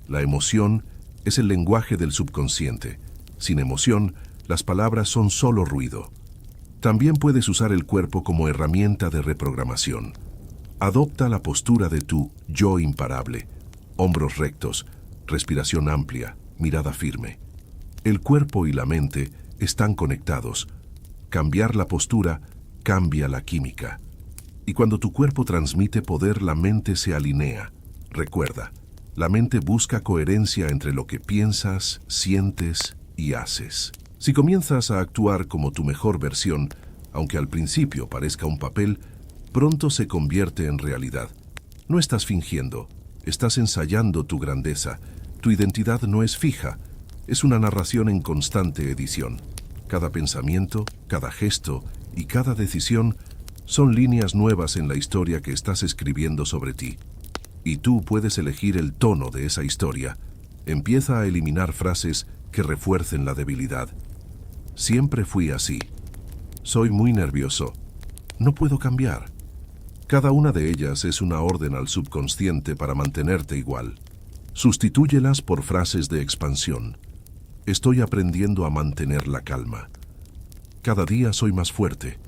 La emoción es el lenguaje del subconsciente. Sin emoción, las palabras son solo ruido. También puedes usar el cuerpo como herramienta de reprogramación. Adopta la postura de tu yo imparable. Hombros rectos, respiración amplia, mirada firme. El cuerpo y la mente están conectados. Cambiar la postura cambia la química. Y cuando tu cuerpo transmite poder, la mente se alinea. Recuerda, la mente busca coherencia entre lo que piensas, sientes y haces. Si comienzas a actuar como tu mejor versión, aunque al principio parezca un papel, pronto se convierte en realidad. No estás fingiendo, estás ensayando tu grandeza. Tu identidad no es fija, es una narración en constante edición. Cada pensamiento, cada gesto y cada decisión son líneas nuevas en la historia que estás escribiendo sobre ti. Y tú puedes elegir el tono de esa historia. Empieza a eliminar frases que refuercen la debilidad. Siempre fui así. Soy muy nervioso. No puedo cambiar. Cada una de ellas es una orden al subconsciente para mantenerte igual. Sustitúyelas por frases de expansión. Estoy aprendiendo a mantener la calma. Cada día soy más fuerte.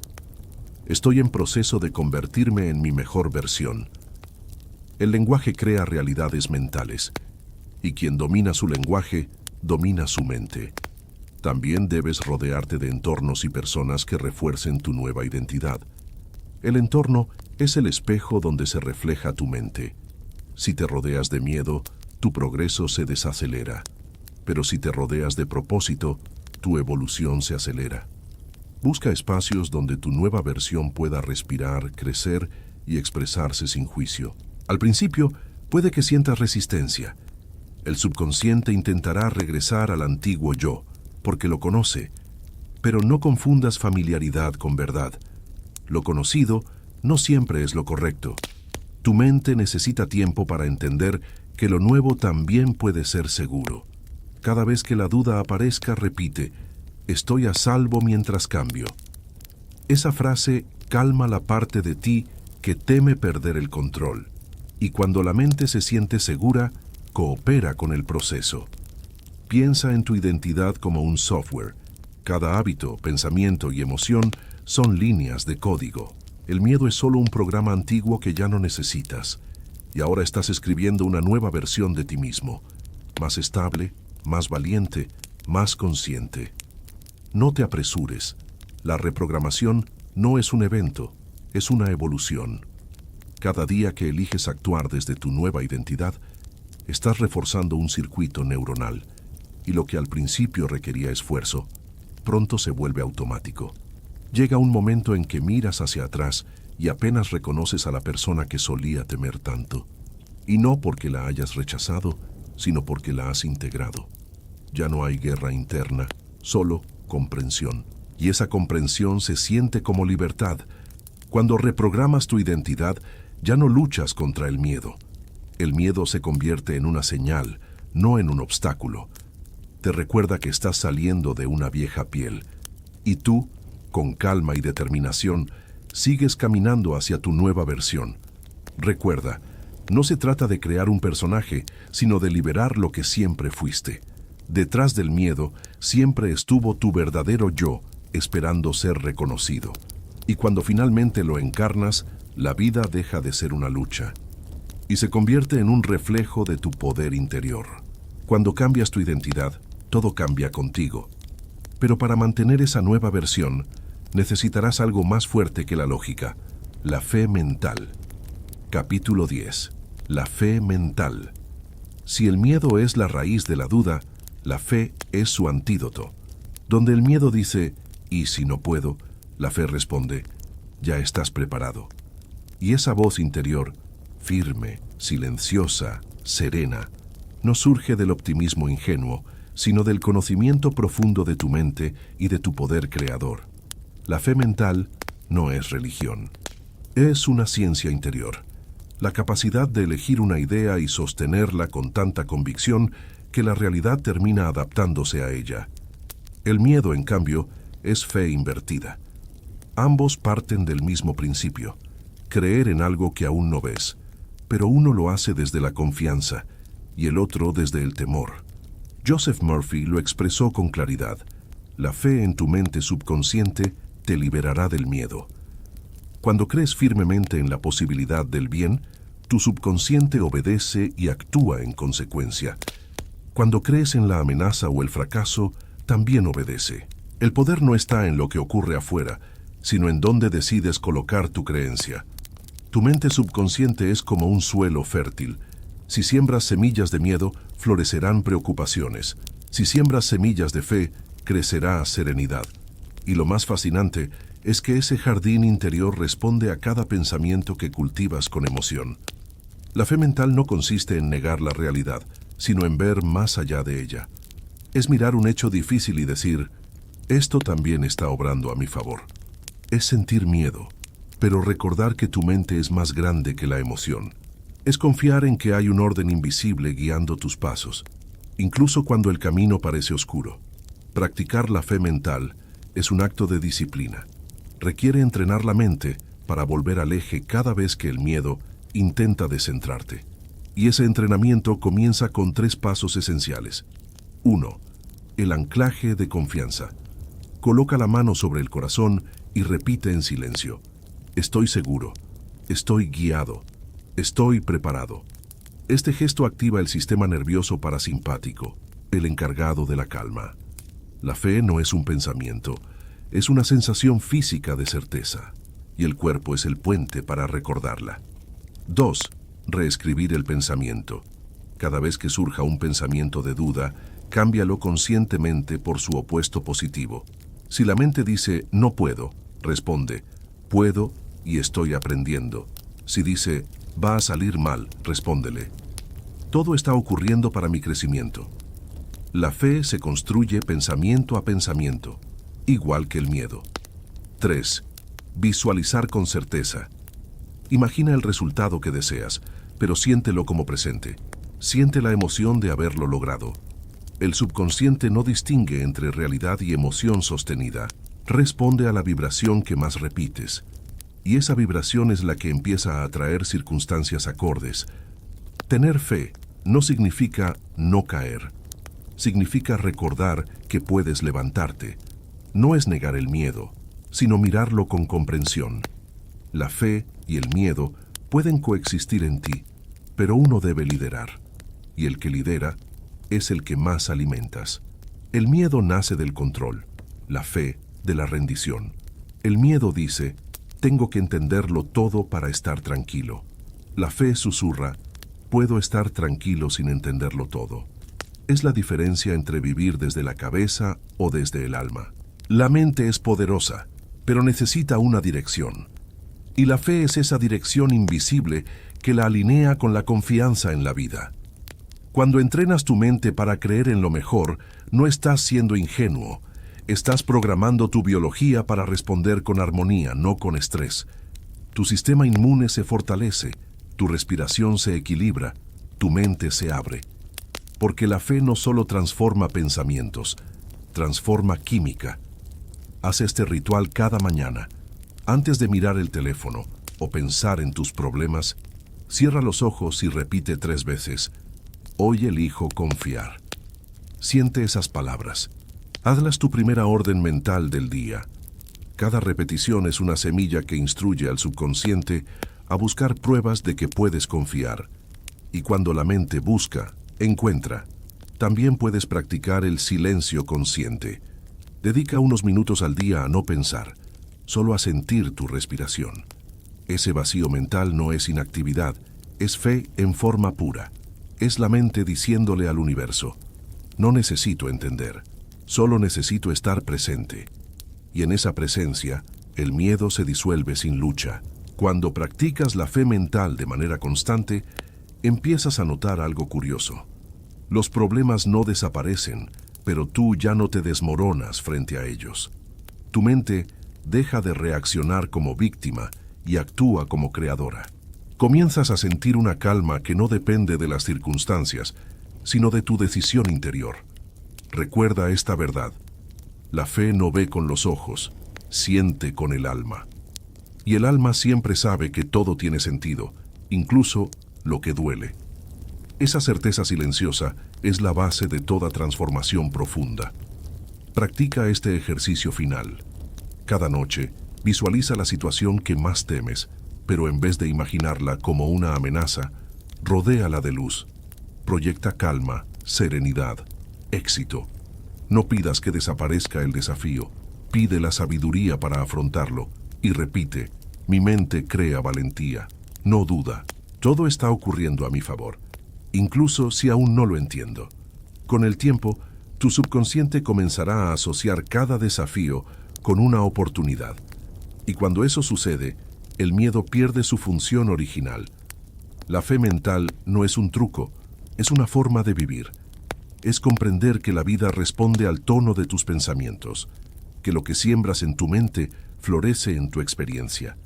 Estoy en proceso de convertirme en mi mejor versión. El lenguaje crea realidades mentales, y quien domina su lenguaje, domina su mente. También debes rodearte de entornos y personas que refuercen tu nueva identidad. El entorno es el espejo donde se refleja tu mente. Si te rodeas de miedo, tu progreso se desacelera. Pero si te rodeas de propósito, tu evolución se acelera. Busca espacios donde tu nueva versión pueda respirar, crecer y expresarse sin juicio. Al principio, puede que sientas resistencia. El subconsciente intentará regresar al antiguo yo, porque lo conoce. Pero no confundas familiaridad con verdad. Lo conocido no siempre es lo correcto. Tu mente necesita tiempo para entender que lo nuevo también puede ser seguro. Cada vez que la duda aparezca, repite: estoy a salvo mientras cambio. Esa frase calma la parte de ti que teme perder el control. Y cuando la mente se siente segura, coopera con el proceso. Piensa en tu identidad como un software. Cada hábito, pensamiento y emoción son líneas de código. El miedo es solo un programa antiguo que ya no necesitas. Y ahora estás escribiendo una nueva versión de ti mismo. Más estable, más valiente, más consciente. No te apresures. La reprogramación no es un evento, es una evolución. Cada día que eliges actuar desde tu nueva identidad, estás reforzando un circuito neuronal, y lo que al principio requería esfuerzo, pronto se vuelve automático. Llega un momento en que miras hacia atrás y apenas reconoces a la persona que solía temer tanto. Y no porque la hayas rechazado, sino porque la has integrado. Ya no hay guerra interna, solo comprensión. Y esa comprensión se siente como libertad. Cuando reprogramas tu identidad, ya no luchas contra el miedo. El miedo se convierte en una señal, no en un obstáculo. Te recuerda que estás saliendo de una vieja piel. Y tú, con calma y determinación, sigues caminando hacia tu nueva versión. Recuerda, no se trata de crear un personaje, sino de liberar lo que siempre fuiste. Detrás del miedo siempre estuvo tu verdadero yo, esperando ser reconocido. Y cuando finalmente lo encarnas, la vida deja de ser una lucha y se convierte en un reflejo de tu poder interior. Cuando cambias tu identidad, todo cambia contigo. Pero para mantener esa nueva versión, necesitarás algo más fuerte que la lógica: la fe mental. Capítulo 10. La fe mental. Si el miedo es la raíz de la duda, la fe es su antídoto. Donde el miedo dice, ¿y si no puedo?, la fe responde, ya estás preparado. Y esa voz interior, firme, silenciosa, serena, no surge del optimismo ingenuo, sino del conocimiento profundo de tu mente y de tu poder creador. La fe mental no es religión. Es una ciencia interior. La capacidad de elegir una idea y sostenerla con tanta convicción que la realidad termina adaptándose a ella. El miedo, en cambio, es fe invertida. Ambos parten del mismo principio: creer en algo que aún no ves, pero uno lo hace desde la confianza y el otro desde el temor. Joseph Murphy lo expresó con claridad: la fe en tu mente subconsciente te liberará del miedo. Cuando crees firmemente en la posibilidad del bien, tu subconsciente obedece y actúa en consecuencia. Cuando crees en la amenaza o el fracaso, también obedece. El poder no está en lo que ocurre afuera, sino en dónde decides colocar tu creencia. Tu mente subconsciente es como un suelo fértil. Si siembras semillas de miedo, florecerán preocupaciones. Si siembras semillas de fe, crecerá serenidad. Y lo más fascinante es que ese jardín interior responde a cada pensamiento que cultivas con emoción. La fe mental no consiste en negar la realidad, sino en ver más allá de ella. Es mirar un hecho difícil y decir, esto también está obrando a mi favor. Es sentir miedo, pero recordar que tu mente es más grande que la emoción. Es confiar en que hay un orden invisible guiando tus pasos, incluso cuando el camino parece oscuro. Practicar la fe mental es un acto de disciplina. Requiere entrenar la mente para volver al eje cada vez que el miedo intenta descentrarte. Y ese entrenamiento comienza con 3 pasos esenciales. 1. El anclaje de confianza. Coloca la mano sobre el corazón y repite en silencio: estoy seguro, estoy guiado, estoy preparado. Este gesto activa el sistema nervioso parasimpático, el encargado de la calma. La fe no es un pensamiento, es una sensación física de certeza, y el cuerpo es el puente para recordarla. 2. Reescribir el pensamiento. Cada vez que surja un pensamiento de duda, cámbialo conscientemente por su opuesto positivo. Si la mente dice no puedo, responde puedo y estoy aprendiendo. Si dice va a salir mal, respóndele todo está ocurriendo para mi crecimiento. La fe se construye pensamiento a pensamiento, igual que el miedo. 3. Visualizar con certeza. Imagina el resultado que deseas, pero siéntelo como presente. Siente la emoción de haberlo logrado. El subconsciente no distingue entre realidad y emoción sostenida. Responde a la vibración que más repites. y esa vibración es la que empieza a atraer circunstancias acordes. Tener fe no significa no caer, significa recordar que puedes levantarte. No es negar el miedo, sino mirarlo con comprensión. La fe y el miedo pueden coexistir en ti, pero uno debe liderar, y el que lidera es el que más alimentas. El miedo nace del control, la fe de la rendición. El miedo dice, tengo que entenderlo todo para estar tranquilo. La fe susurra, puedo estar tranquilo sin entenderlo todo. Es la diferencia entre vivir desde la cabeza o desde el alma. La mente es poderosa, pero necesita una dirección. Y la fe es esa dirección invisible que la alinea con la confianza en la vida. Cuando entrenas tu mente para creer en lo mejor, no estás siendo ingenuo. Estás programando tu biología para responder con armonía, no con estrés. Tu sistema inmune se fortalece, tu respiración se equilibra, tu mente se abre. Porque la fe no solo transforma pensamientos, transforma química. Haz este ritual cada mañana. Antes de mirar el teléfono o pensar en tus problemas, cierra los ojos y repite 3 veces. Hoy elijo confiar. Siente esas palabras. Hazlas tu primera orden mental del día. Cada repetición es una semilla que instruye al subconsciente a buscar pruebas de que puedes confiar. Y cuando la mente busca, encuentra. También puedes practicar el silencio consciente. Dedica unos minutos al día a no pensar, solo a sentir tu respiración. Ese vacío mental no es inactividad, es fe en forma pura. Es la mente diciéndole al universo, no necesito entender, solo necesito estar presente. Y en esa presencia, el miedo se disuelve sin lucha. Cuando practicas la fe mental de manera constante, empiezas a notar algo curioso. Los problemas no desaparecen, pero tú ya no te desmoronas frente a ellos. Tu mente deja de reaccionar como víctima y actúa como creadora. Comienzas a sentir una calma que no depende de las circunstancias, sino de tu decisión interior. Recuerda esta verdad. La fe no ve con los ojos, siente con el alma. Y el alma siempre sabe que todo tiene sentido, incluso lo que duele. Esa certeza silenciosa es la base de toda transformación profunda. Practica este ejercicio final. Cada noche, visualiza la situación que más temes, pero en vez de imaginarla como una amenaza, rodéala de luz. Proyecta calma, serenidad, éxito. No pidas que desaparezca el desafío, pide la sabiduría para afrontarlo y repite, mi mente crea valentía, no duda, todo está ocurriendo a mi favor, incluso si aún no lo entiendo. Con el tiempo, tu subconsciente comenzará a asociar cada desafío con una oportunidad. Y cuando eso sucede, el miedo pierde su función original. La fe mental no es un truco, es una forma de vivir. Es comprender que la vida responde al tono de tus pensamientos, que lo que siembras en tu mente florece en tu experiencia,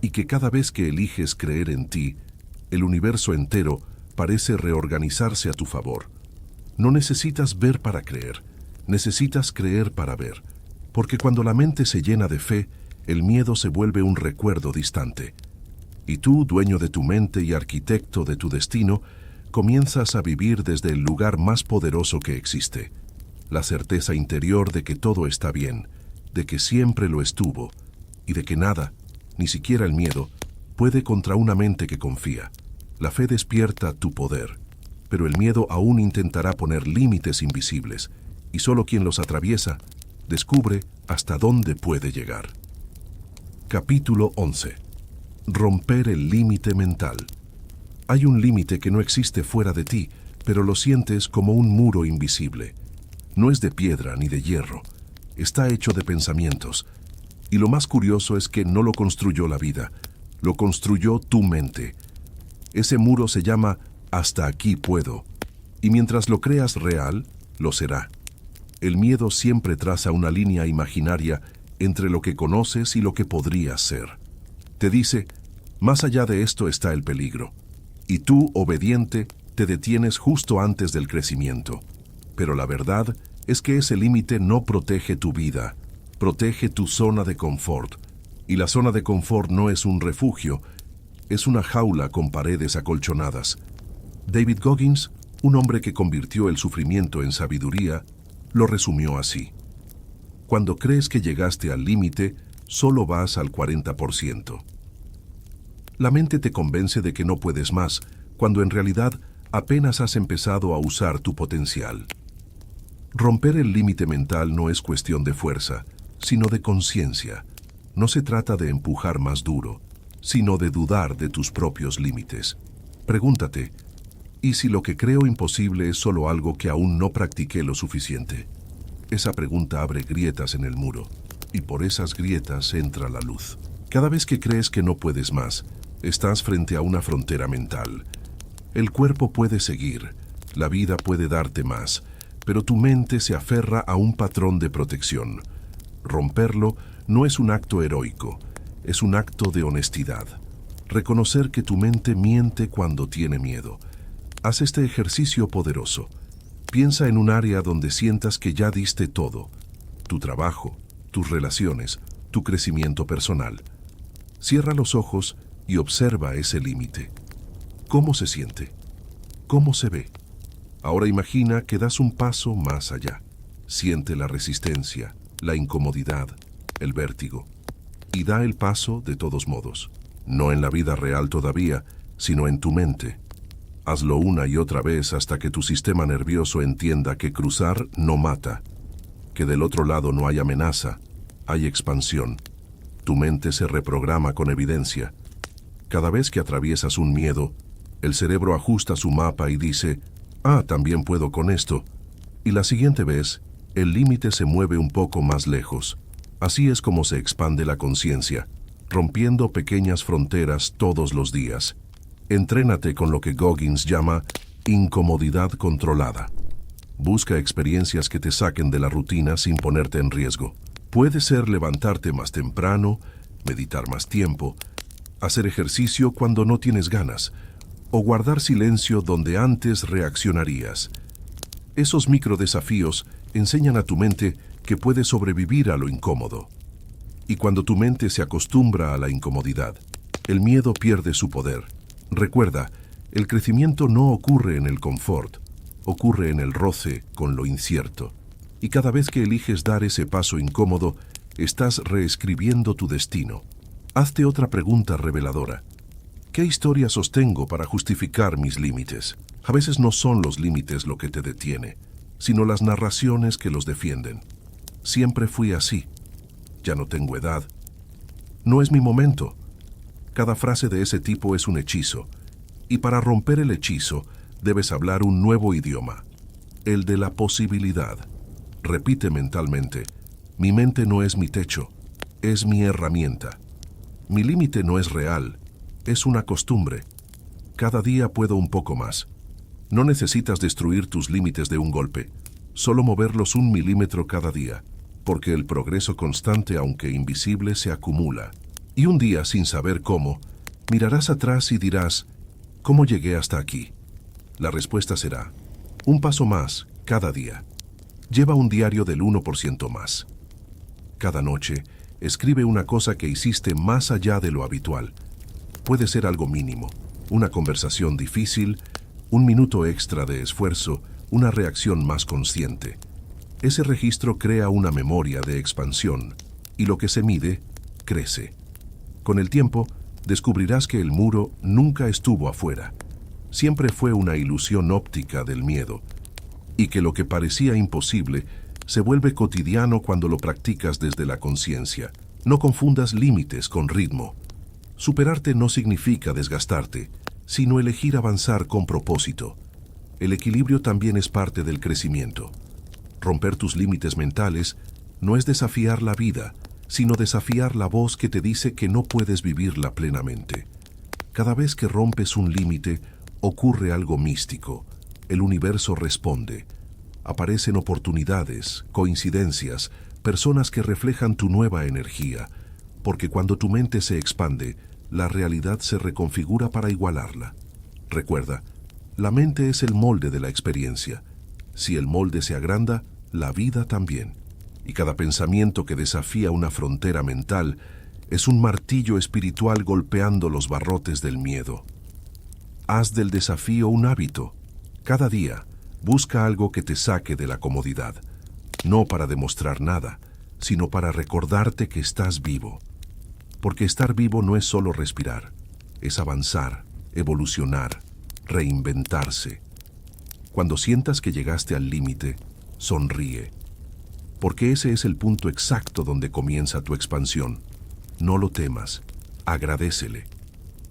y que cada vez que eliges creer en ti, el universo entero parece reorganizarse a tu favor. No necesitas ver para creer, necesitas creer para ver, porque cuando la mente se llena de fe, el miedo se vuelve un recuerdo distante. Y tú, dueño de tu mente y arquitecto de tu destino, comienzas a vivir desde el lugar más poderoso que existe, la certeza interior de que todo está bien, de que siempre lo estuvo, y de que nada, ni siquiera el miedo, puede contra una mente que confía. La fe despierta tu poder, pero el miedo aún intentará poner límites invisibles, y solo quien los atraviesa descubre hasta dónde puede llegar. Capítulo 11. Romper el límite mental. Hay un límite que no existe fuera de ti, pero lo sientes como un muro invisible. No es de piedra ni de hierro, está hecho de pensamientos. Y lo más curioso es que no lo construyó la vida, lo construyó tu mente. Ese muro se llama hasta aquí puedo, y mientras lo creas real, lo será. El miedo siempre traza una línea imaginaria entre lo que conoces y lo que podrías ser. Te dice, más allá de esto está el peligro. Y tú, obediente, te detienes justo antes del crecimiento. Pero la verdad es que ese límite no protege tu vida, protege tu zona de confort. Y la zona de confort no es un refugio, es una jaula con paredes acolchonadas. David Goggins, un hombre que convirtió el sufrimiento en sabiduría, lo resumió así: cuando crees que llegaste al límite, solo vas al 40%. La mente te convence de que no puedes más, cuando en realidad apenas has empezado a usar tu potencial. Romper el límite mental no es cuestión de fuerza, sino de conciencia. No se trata de empujar más duro, sino de dudar de tus propios límites. Pregúntate, ¿y si lo que creo imposible es solo algo que aún no practiqué lo suficiente? Esa pregunta abre grietas en el muro, y por esas grietas entra la luz. Cada vez que crees que no puedes más, estás frente a una frontera mental. El cuerpo puede seguir, la vida puede darte más, pero tu mente se aferra a un patrón de protección. Romperlo no es un acto heroico, es un acto de honestidad. Reconocer que tu mente miente cuando tiene miedo. Haz este ejercicio poderoso. Piensa en un área donde sientas que ya diste todo: tu trabajo, tus relaciones, tu crecimiento personal. Cierra los ojos y observa ese límite. ¿Cómo se siente? ¿Cómo se ve? Ahora imagina que das un paso más allá. Siente la resistencia, la incomodidad, el vértigo. Y da el paso de todos modos. No en la vida real todavía, sino en tu mente. Hazlo una y otra vez hasta que tu sistema nervioso entienda que cruzar no mata, que del otro lado no hay amenaza, hay expansión. Tu mente se reprograma con evidencia. Cada vez que atraviesas un miedo, el cerebro ajusta su mapa y dice: «Ah, también puedo con esto». Y la siguiente vez, el límite se mueve un poco más lejos. Así es como se expande la conciencia, rompiendo pequeñas fronteras todos los días. Entrénate con lo que Goggins llama incomodidad controlada. Busca experiencias que te saquen de la rutina sin ponerte en riesgo. Puede ser levantarte más temprano, meditar más tiempo, hacer ejercicio cuando no tienes ganas, o guardar silencio donde antes reaccionarías. Esos microdesafíos enseñan a tu mente que puede sobrevivir a lo incómodo. Y cuando tu mente se acostumbra a la incomodidad, el miedo pierde su poder. Recuerda, el crecimiento no ocurre en el confort, ocurre en el roce con lo incierto. Y cada vez que eliges dar ese paso incómodo, estás reescribiendo tu destino. Hazte otra pregunta reveladora. ¿Qué historia sostengo para justificar mis límites? A veces no son los límites lo que te detiene, sino las narraciones que los defienden. Siempre fui así. Ya no tengo edad. No es mi momento. Cada frase de ese tipo es un hechizo, y para romper el hechizo debes hablar un nuevo idioma, el de la posibilidad. Repite mentalmente: mi mente no es mi techo, es mi herramienta. Mi límite no es real, es una costumbre. Cada día puedo un poco más. No necesitas destruir tus límites de un golpe, solo moverlos 1 milímetro cada día, porque el progreso constante, aunque invisible, se acumula. Y un día, sin saber cómo, mirarás atrás y dirás: ¿cómo llegué hasta aquí? La respuesta será: un paso más cada día. Lleva un diario del 1% más. Cada noche, escribe una cosa que hiciste más allá de lo habitual. Puede ser algo mínimo, una conversación difícil, un minuto extra de esfuerzo, una reacción más consciente. Ese registro crea una memoria de expansión, y lo que se mide, crece. Con el tiempo, descubrirás que el muro nunca estuvo afuera. Siempre fue una ilusión óptica del miedo, y que lo que parecía imposible se vuelve cotidiano cuando lo practicas desde la conciencia. No confundas límites con ritmo. Superarte no significa desgastarte, sino elegir avanzar con propósito. El equilibrio también es parte del crecimiento. Romper tus límites mentales no es desafiar la vida, sino desafiar la voz que te dice que no puedes vivirla plenamente. Cada vez que rompes un límite, ocurre algo místico. El universo responde. Aparecen oportunidades, coincidencias, personas que reflejan tu nueva energía, porque cuando tu mente se expande, la realidad se reconfigura para igualarla. Recuerda, la mente es el molde de la experiencia. Si el molde se agranda, la vida también. Y cada pensamiento que desafía una frontera mental Es un martillo espiritual golpeando los barrotes del miedo. Haz del desafío un hábito. Cada día, busca algo que te saque de la comodidad. No para demostrar nada, sino para recordarte que estás vivo. Porque estar vivo no es solo respirar, es avanzar, evolucionar, reinventarse. Cuando sientas que llegaste al límite, sonríe. Porque ese es el punto exacto donde comienza tu expansión. No lo temas, agradécele.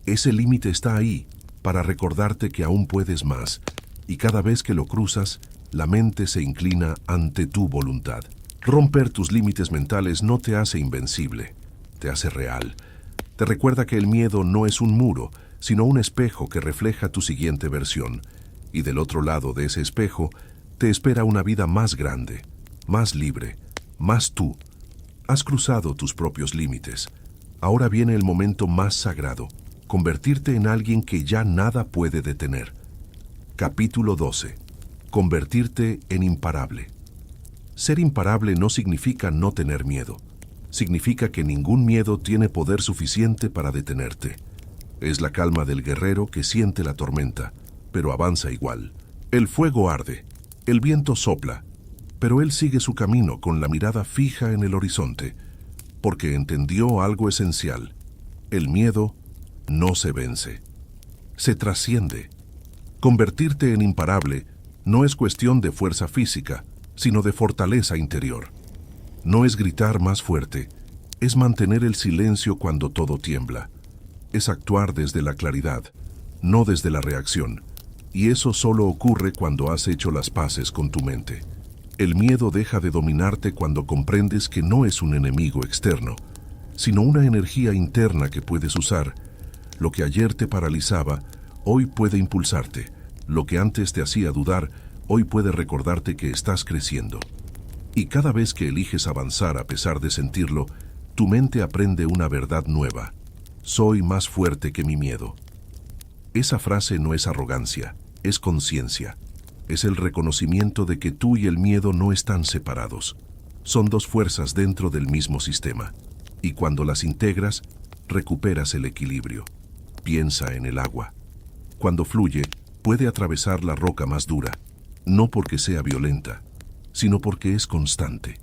Ese límite está ahí para recordarte que aún puedes más, y cada vez que lo cruzas, la mente se inclina ante tu voluntad. Romper tus límites mentales no te hace invencible, te hace real. Te recuerda que el miedo no es un muro, sino un espejo que refleja tu siguiente versión. Y del otro lado de ese espejo, te espera una vida más grande, más libre, más tú. Has cruzado tus propios límites. Ahora viene el momento más sagrado, convertirte en alguien que ya nada puede detener. Capítulo 12. Convertirte en imparable. Ser imparable no significa no tener miedo. Significa que ningún miedo tiene poder suficiente para detenerte. Es la calma del guerrero que siente la tormenta, pero avanza igual. El fuego arde, el viento sopla, pero él sigue su camino con la mirada fija en el horizonte, porque entendió algo esencial. El miedo no se vence, se trasciende. Convertirte en imparable no es cuestión de fuerza física, sino de fortaleza interior. No es gritar más fuerte, es mantener el silencio cuando todo tiembla. Es actuar desde la claridad, no desde la reacción. Y eso solo ocurre cuando has hecho las paces con tu mente. El miedo deja de dominarte cuando comprendes que no es un enemigo externo, sino una energía interna que puedes usar. Lo que ayer te paralizaba, hoy puede impulsarte. Lo que antes te hacía dudar, hoy puede recordarte que estás creciendo. Y cada vez que eliges avanzar a pesar de sentirlo, tu mente aprende una verdad nueva. Soy más fuerte que mi miedo. Esa frase no es arrogancia, es conciencia. Es el reconocimiento de que tú y el miedo no están separados. Son dos fuerzas dentro del mismo sistema. Y cuando las integras, recuperas el equilibrio. Piensa en el agua. Cuando fluye, puede atravesar la roca más dura, no porque sea violenta, sino porque es constante.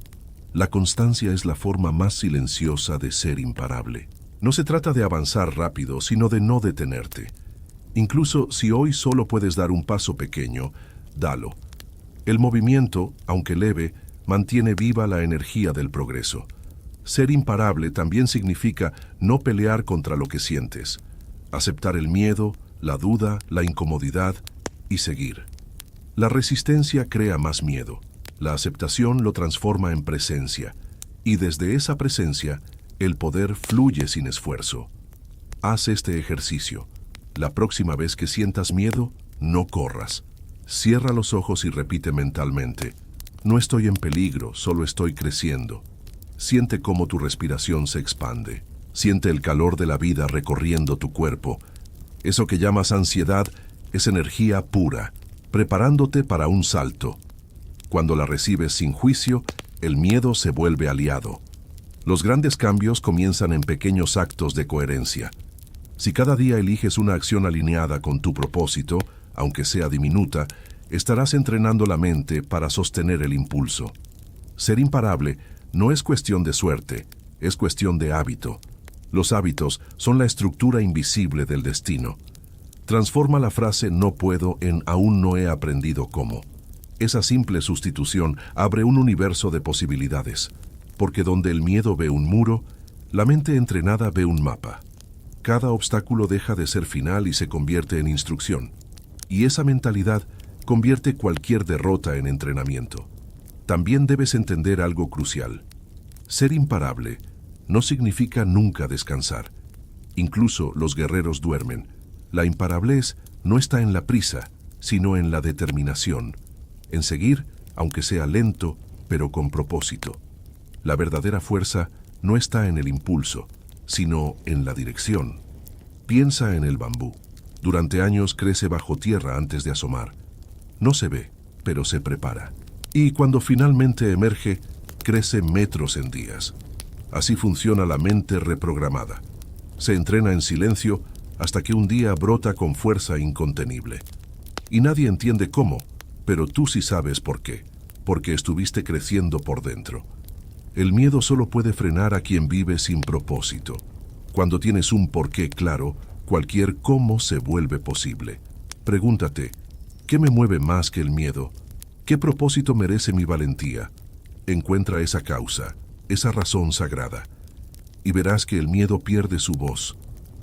La constancia es la forma más silenciosa de ser imparable. No se trata de avanzar rápido, sino de no detenerte. Incluso si hoy solo puedes dar un paso pequeño, dalo. El movimiento, aunque leve, mantiene viva la energía del progreso. Ser imparable también significa no pelear contra lo que sientes, aceptar el miedo, la duda, la incomodidad y seguir. La resistencia crea más miedo. La aceptación lo transforma en presencia, y desde esa presencia, el poder fluye sin esfuerzo. Haz este ejercicio. La próxima vez que sientas miedo, no corras. Cierra los ojos y repite mentalmente: no estoy en peligro, solo estoy creciendo. Siente cómo tu respiración se expande. Siente el calor de la vida recorriendo tu cuerpo. Eso que llamas ansiedad es energía pura, preparándote para un salto. Cuando la recibes sin juicio, el miedo se vuelve aliado. Los grandes cambios comienzan en pequeños actos de coherencia. Si cada día eliges una acción alineada con tu propósito, aunque sea diminuta, estarás entrenando la mente para sostener el impulso. Ser imparable no es cuestión de suerte, es cuestión de hábito. Los hábitos son la estructura invisible del destino. Transforma la frase "no puedo" en "aún no he aprendido cómo". Esa simple sustitución abre un universo de posibilidades, porque donde el miedo ve un muro, la mente entrenada ve un mapa. Cada obstáculo deja de ser final y se convierte en instrucción. Y esa mentalidad convierte cualquier derrota en entrenamiento. También debes entender algo crucial. Ser imparable no significa nunca descansar. Incluso los guerreros duermen. La imparablez no está en la prisa, sino en la determinación. En seguir, aunque sea lento, pero con propósito. La verdadera fuerza no está en el impulso, sino en la dirección. Piensa en el bambú. Durante años crece bajo tierra antes de asomar. No se ve, pero se prepara. Y cuando finalmente emerge, crece metros en días. Así funciona la mente reprogramada. Se entrena en silencio hasta que un día brota con fuerza incontenible. Y nadie entiende cómo, pero tú sí sabes por qué, porque estuviste creciendo por dentro. El miedo solo puede frenar a quien vive sin propósito. Cuando tienes un porqué claro, cualquier cómo se vuelve posible. Pregúntate, ¿qué me mueve más que el miedo? ¿Qué propósito merece mi valentía? Encuentra esa causa, esa razón sagrada, y verás que el miedo pierde su voz,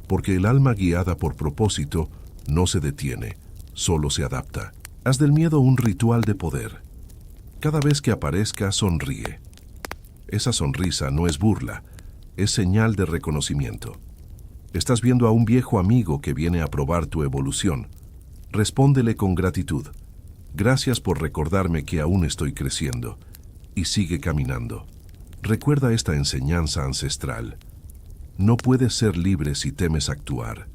porque el alma guiada por propósito no se detiene, solo se adapta. Haz del miedo un ritual de poder. Cada vez que aparezca, sonríe. Esa sonrisa no es burla, es señal de reconocimiento. Estás viendo a un viejo amigo que viene a probar tu evolución. Respóndele con gratitud. Gracias por recordarme que aún estoy creciendo. Y sigue caminando. Recuerda esta enseñanza ancestral. No puedes ser libre si temes actuar.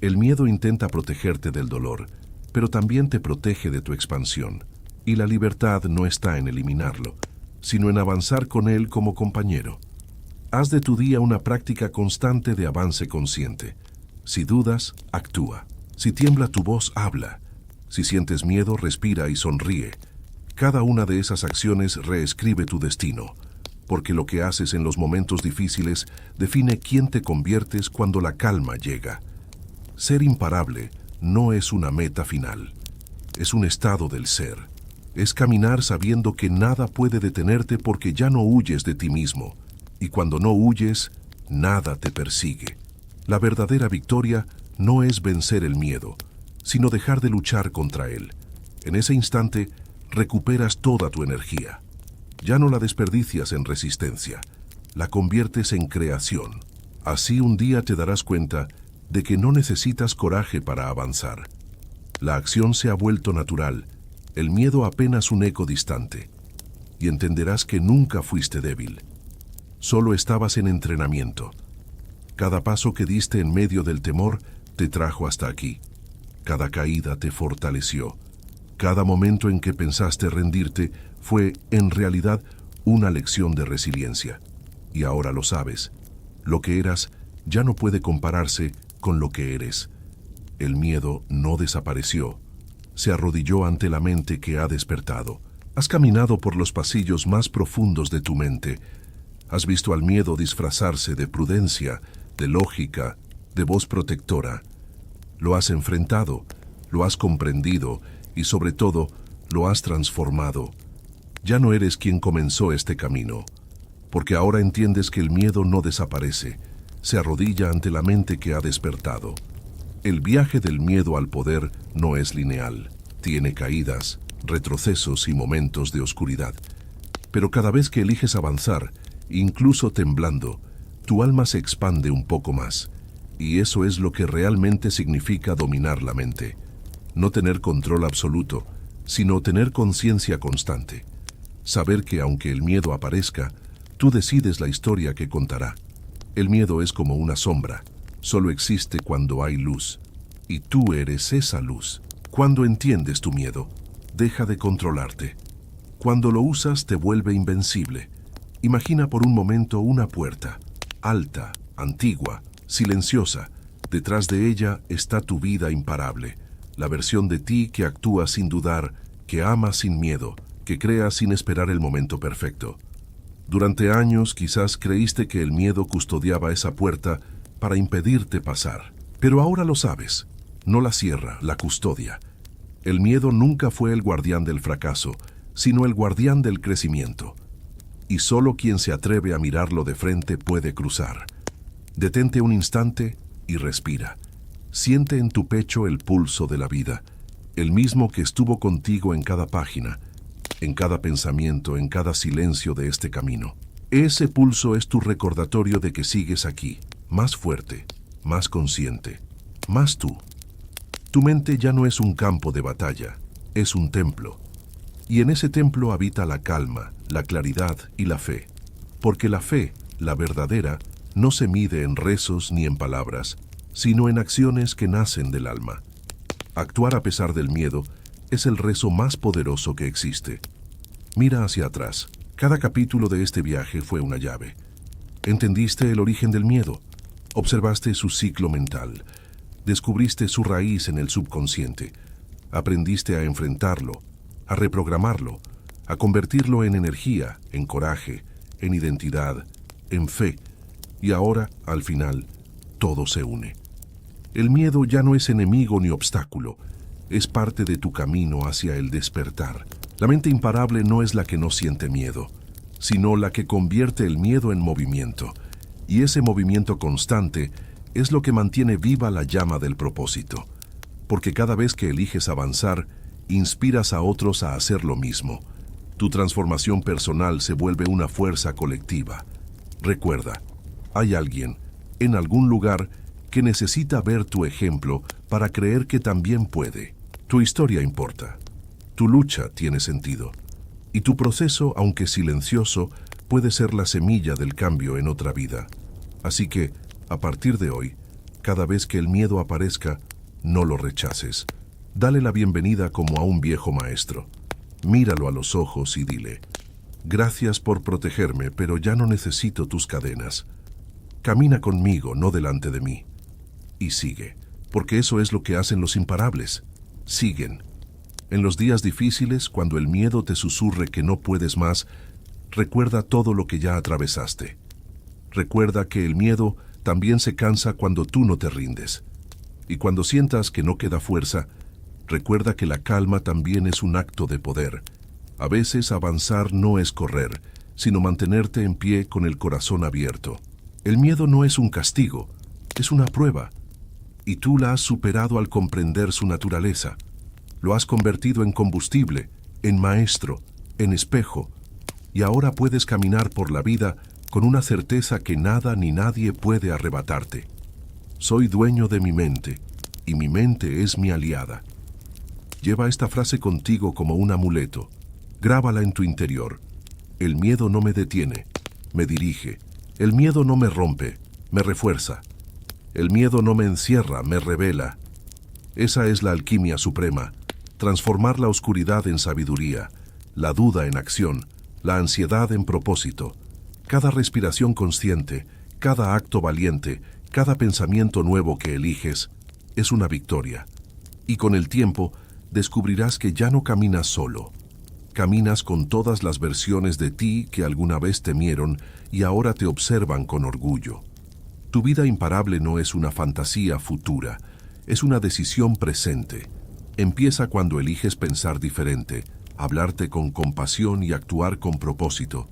El miedo intenta protegerte del dolor, pero también te protege de tu expansión. Y la libertad no está en eliminarlo, sino en avanzar con él como compañero. Haz de tu día una práctica constante de avance consciente. Si dudas, actúa. Si tiembla tu voz, habla. Si sientes miedo, respira y sonríe. Cada una de esas acciones reescribe tu destino, porque lo que haces en los momentos difíciles define quién te conviertes cuando la calma llega. Ser imparable no es una meta final, es un estado del ser. Es caminar sabiendo que nada puede detenerte porque ya no huyes de ti mismo, y cuando no huyes, nada te persigue. La verdadera victoria no es vencer el miedo, sino dejar de luchar contra él. En ese instante, recuperas toda tu energía. Ya no la desperdicias en resistencia, la conviertes en creación. Así un día te darás cuenta de que no necesitas coraje para avanzar. La acción se ha vuelto natural, el miedo apenas un eco distante, y entenderás que nunca fuiste débil. Solo estabas en entrenamiento. Cada paso que diste en medio del temor te trajo hasta aquí. Cada caída te fortaleció. Cada momento en que pensaste rendirte fue, en realidad, una lección de resiliencia. Y ahora lo sabes. Lo que eras ya no puede compararse con lo que eres. El miedo no desapareció. Se arrodilló ante la mente que ha despertado. Has caminado por los pasillos más profundos de tu mente. Has visto al miedo disfrazarse de prudencia, de lógica, de voz protectora. Lo has enfrentado, lo has comprendido y sobre todo, lo has transformado. Ya no eres quien comenzó este camino, porque ahora entiendes que el miedo no desaparece, se arrodilla ante la mente que ha despertado. El viaje del miedo al poder no es lineal, tiene caídas, retrocesos y momentos de oscuridad. Pero cada vez que eliges avanzar, incluso temblando, tu alma se expande un poco más, y eso es lo que realmente significa dominar la mente. No tener control absoluto, sino tener conciencia constante. Saber que aunque el miedo aparezca, tú decides la historia que contará. El miedo es como una sombra, solo existe cuando hay luz, y tú eres esa luz. Cuando entiendes tu miedo, deja de controlarte. Cuando lo usas, te vuelve invencible. Imagina por un momento una puerta, alta, antigua, silenciosa. Detrás de ella está tu vida imparable. La versión de ti que actúa sin dudar, que ama sin miedo, que crea sin esperar el momento perfecto. Durante años quizás creíste que el miedo custodiaba esa puerta para impedirte pasar. Pero ahora lo sabes. No la cierra, la custodia. El miedo nunca fue el guardián del fracaso, sino el guardián del crecimiento. Y solo quien se atreve a mirarlo de frente puede cruzar. Detente un instante y respira. Siente en tu pecho el pulso de la vida, el mismo que estuvo contigo en cada página, en cada pensamiento, en cada silencio de este camino. Ese pulso es tu recordatorio de que sigues aquí, más fuerte, más consciente, más tú. Tu mente ya no es un campo de batalla, es un templo. Y en ese templo habita la calma, la claridad y la fe. Porque la fe, la verdadera, no se mide en rezos ni en palabras, sino en acciones que nacen del alma. Actuar a pesar del miedo es el rezo más poderoso que existe. Mira hacia atrás. Cada capítulo de este viaje fue una llave. Entendiste el origen del miedo, observaste su ciclo mental, descubriste su raíz en el subconsciente, aprendiste a enfrentarlo, a reprogramarlo, a convertirlo en energía, en coraje, en identidad, en fe, y ahora, al final, todo se une. El miedo ya no es enemigo ni obstáculo, es parte de tu camino hacia el despertar. La mente imparable no es la que no siente miedo, sino la que convierte el miedo en movimiento, y ese movimiento constante es lo que mantiene viva la llama del propósito, porque cada vez que eliges avanzar, inspiras a otros a hacer lo mismo. Tu transformación personal se vuelve una fuerza colectiva. Recuerda, hay alguien, en algún lugar, que necesita ver tu ejemplo para creer que también puede. Tu historia importa, tu lucha tiene sentido, y tu proceso, aunque silencioso, puede ser la semilla del cambio en otra vida. Así que, a partir de hoy, cada vez que el miedo aparezca, no lo rechaces. Dale la bienvenida como a un viejo maestro. Míralo a los ojos y dile: gracias por protegerme, pero ya no necesito tus cadenas. Camina conmigo, no delante de mí. Y sigue, porque eso es lo que hacen los imparables. Siguen. En los días difíciles, cuando el miedo te susurre que no puedes más, recuerda todo lo que ya atravesaste. Recuerda que el miedo también se cansa cuando tú no te rindes. Y cuando sientas que no queda fuerza, recuerda que la calma también es un acto de poder. A veces avanzar no es correr, sino mantenerte en pie con el corazón abierto. El miedo no es un castigo, es una prueba. Y tú la has superado al comprender su naturaleza. Lo has convertido en combustible, en maestro, en espejo. Y ahora puedes caminar por la vida con una certeza que nada ni nadie puede arrebatarte. Soy dueño de mi mente, y mi mente es mi aliada. Lleva esta frase contigo como un amuleto. Grábala en tu interior. El miedo no me detiene, me dirige. El miedo no me rompe, me refuerza. El miedo no me encierra, me revela. Esa es la alquimia suprema. Transformar la oscuridad en sabiduría, la duda en acción, la ansiedad en propósito. Cada respiración consciente, cada acto valiente, cada pensamiento nuevo que eliges, es una victoria. Y con el tiempo, descubrirás que ya no caminas solo. Caminas con todas las versiones de ti que alguna vez temieron y ahora te observan con orgullo. Tu vida imparable no es una fantasía futura, es una decisión presente. Empieza cuando eliges pensar diferente, hablarte con compasión y actuar con propósito.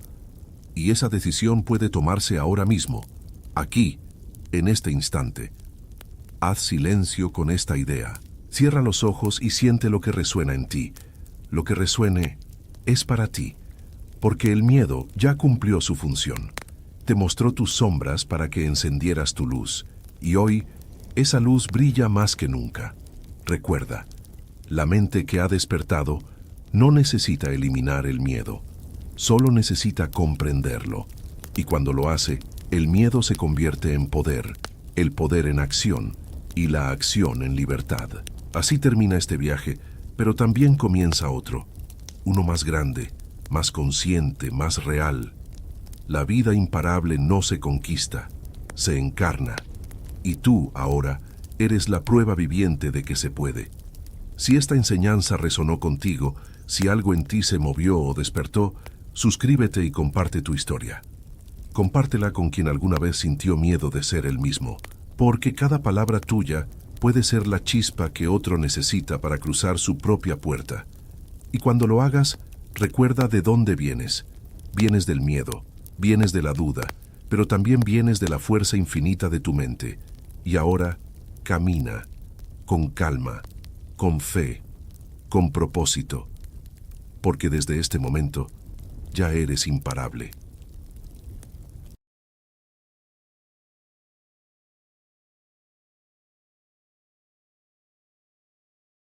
Y esa decisión puede tomarse ahora mismo, aquí, en este instante. Haz silencio con esta idea. Cierra los ojos y siente lo que resuena en ti. Lo que resuene es para ti, porque el miedo ya cumplió su función. Te mostró tus sombras para que encendieras tu luz, y hoy esa luz brilla más que nunca. Recuerda, la mente que ha despertado no necesita eliminar el miedo, solo necesita comprenderlo. Y cuando lo hace, el miedo se convierte en poder, el poder en acción, y la acción en libertad. Así termina este viaje, pero también comienza otro, uno más grande, más consciente, más real. La vida imparable no se conquista, se encarna. Y tú, ahora, eres la prueba viviente de que se puede. Si esta enseñanza resonó contigo, si algo en ti se movió o despertó, suscríbete y comparte tu historia. Compártela con quien alguna vez sintió miedo de ser el mismo, porque cada palabra tuya puede ser la chispa que otro necesita para cruzar su propia puerta. Y cuando lo hagas, recuerda de dónde vienes. Vienes del miedo, vienes de la duda, pero también vienes de la fuerza infinita de tu mente. Y ahora, camina, con calma, con fe, con propósito, porque desde este momento ya eres imparable.